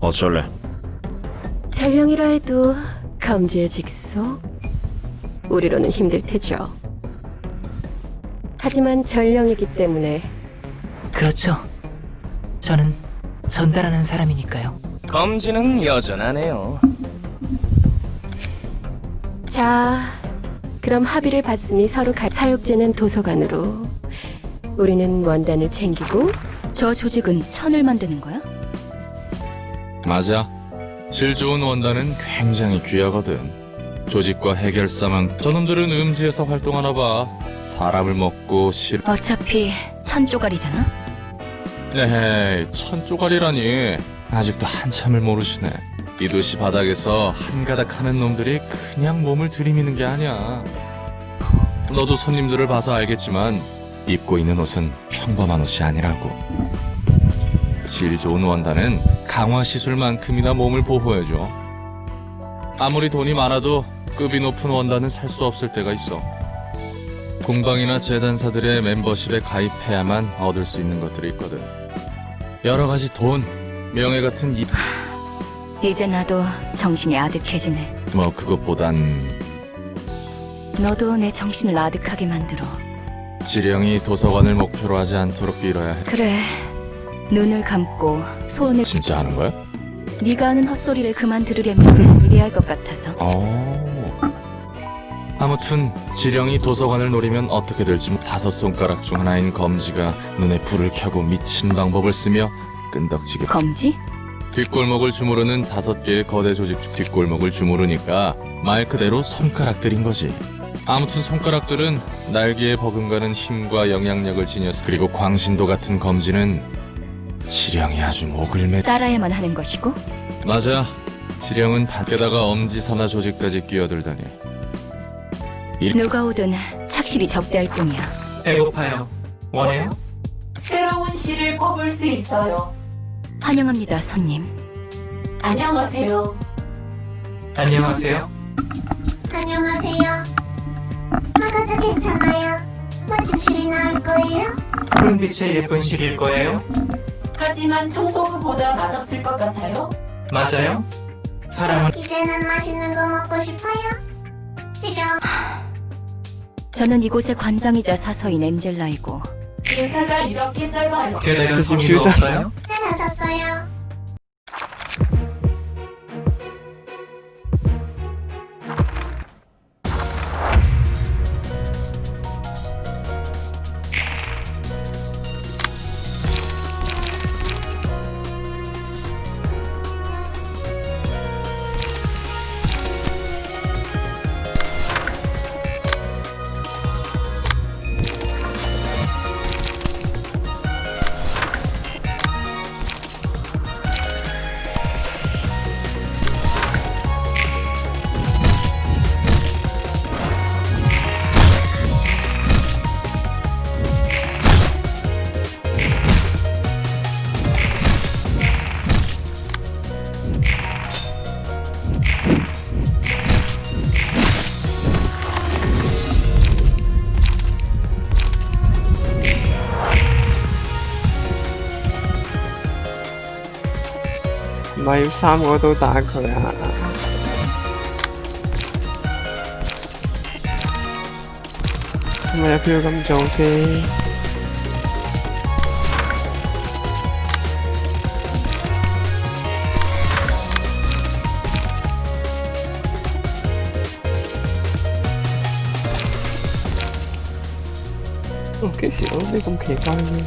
어쩔래? 전령이라 해도 검지의 직속? 우리로는 힘들 테죠. 하지만 전령이기 때문에 그렇죠. 저는 전달하는 사람이니까요. 검지는 여전하네요. 자, 그럼 합의를 봤으니 서로 사육제는 도서관으로 우리는 원단을 챙기고 저 조직은 천을 만드는 거야? 맞아. 질 좋은 원단은 굉장히 귀하거든. 조직과 해결사만 저놈들은 음지에서 활동하나 봐. 사람을 먹고 어차피 천 조각이잖아. 에헤이, 천 조각이라니. 아직도 한참을 모르시네. 이 도시 바닥에서 한가닥 하는 놈들이 그냥 몸을 들이미는 게 아니야. 너도 손님들을 봐서 알겠지만 입고 있는 옷은 평범한 옷이 아니라고. 질 좋은 원단은 강화 시술만큼이나 몸을 보호해줘. 아무리 돈이 많아도 급이 높은 원단은 살 수 없을 때가 있어. 공방이나 재단사들의 멤버십에 가입해야만 얻을 수 있는 것들이 있거든. 여러 가지 돈, 명예 같은 이제 나도 정신이 아득해지네. 뭐 그것보단 너도 내 정신을 아득하게 만들어. 지령이 도서관을 목표로 하지 않도록 빌어야 해. 그래. 눈을 감고 소원을 진짜 하는 거야? 네가 하는 헛소리를 그만 들으려면 이래야 할 것 같아서. 아무튼 지령이 도서관을 노리면 어떻게 될지 다섯 손가락 중 하나인 검지가 눈에 불을 켜고 미친 방법을 쓰며 끈덕지게 검지? 뒷골목을 주무르는 5개의 거대 조직 중 뒷골목을 주무르니까 말 그대로 손가락들인 거지. 아무튼 손가락들은 날개에 버금가는 힘과 영향력을 지녔어. 그리고 광신도 같은 검지는 지령이 아주 목을 매 따라야만 하는 것이고. 맞아. 지령은 밖에다가 엄지사나 조직까지 끼어들다니. 누가 오든 착실히 접대할 뿐이야. 배고파요. 원해요? 새로운 시를 뽑을 수 있어요. 환영합니다, 손님. 안녕하세요. 안녕하세요. 안녕하세요. 아가도 괜찮아요. 멋진 실이 나올 거예요. 푸른빛의 예쁜 실일 거예요? 하지만 청소부보다 맛없을 것 같아요. 맞아요? 사람은 이제는 맛있는 거 먹고 싶어요. 지금 저는 이곳의 관장이자 사서인 엔젤라이고. 인사가 이렇게 짧아요. 게다가 지금 성의도 슈사- 없어요? 사라졌어요. 唔係要3個都打佢啊！係咪有必要咁做先？我幾時攞啲咁奇怪嘅嘢咧？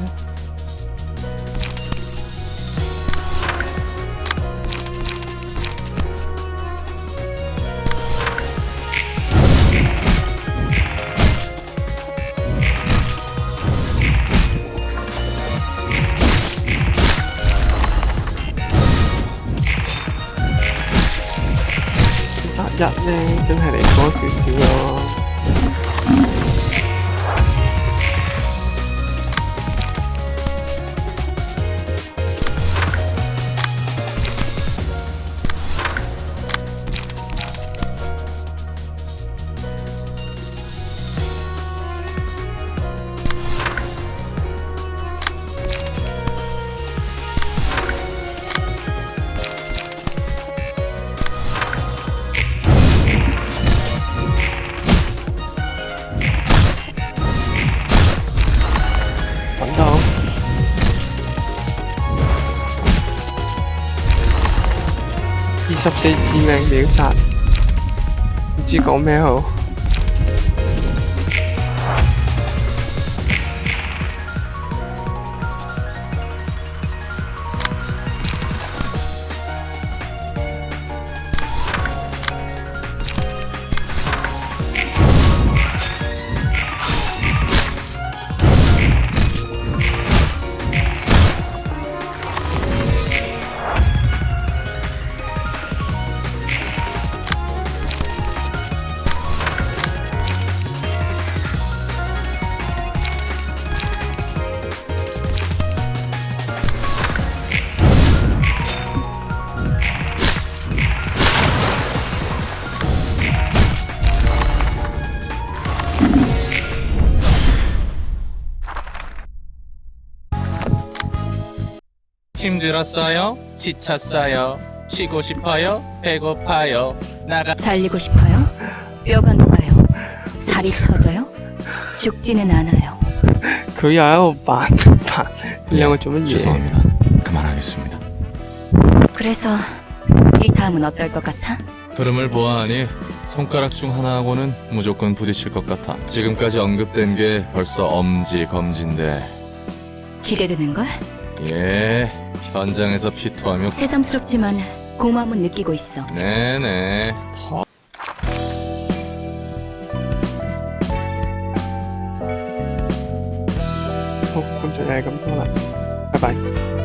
殺一咧，真係嚟講少少咯。揾到24致命秒殺，唔知講咩好。힘들었어요? 지쳤어요? 쉬고 싶어요? 배고파요? 살리고 싶어요? 뼈가 녹아요. 살이 터져요? 죽지는 않아요. 佢又喺度扮，你兩個做乜嘢？ 죄송합니다. 그만하겠습니다. 그래서 이 다음은 어떨 것 같아? 흐름을 보아하니 손가락 중 하나하고는 무조건 부딪힐 것 같아. 지금까지 언급된 게 벌써 엄지 검지인데. 기대되는걸? 예, 현장에서 피투하며. 새삼스럽지만 고마움은 느끼고 있어. 네네.好，咁就係咁多啦，拜拜。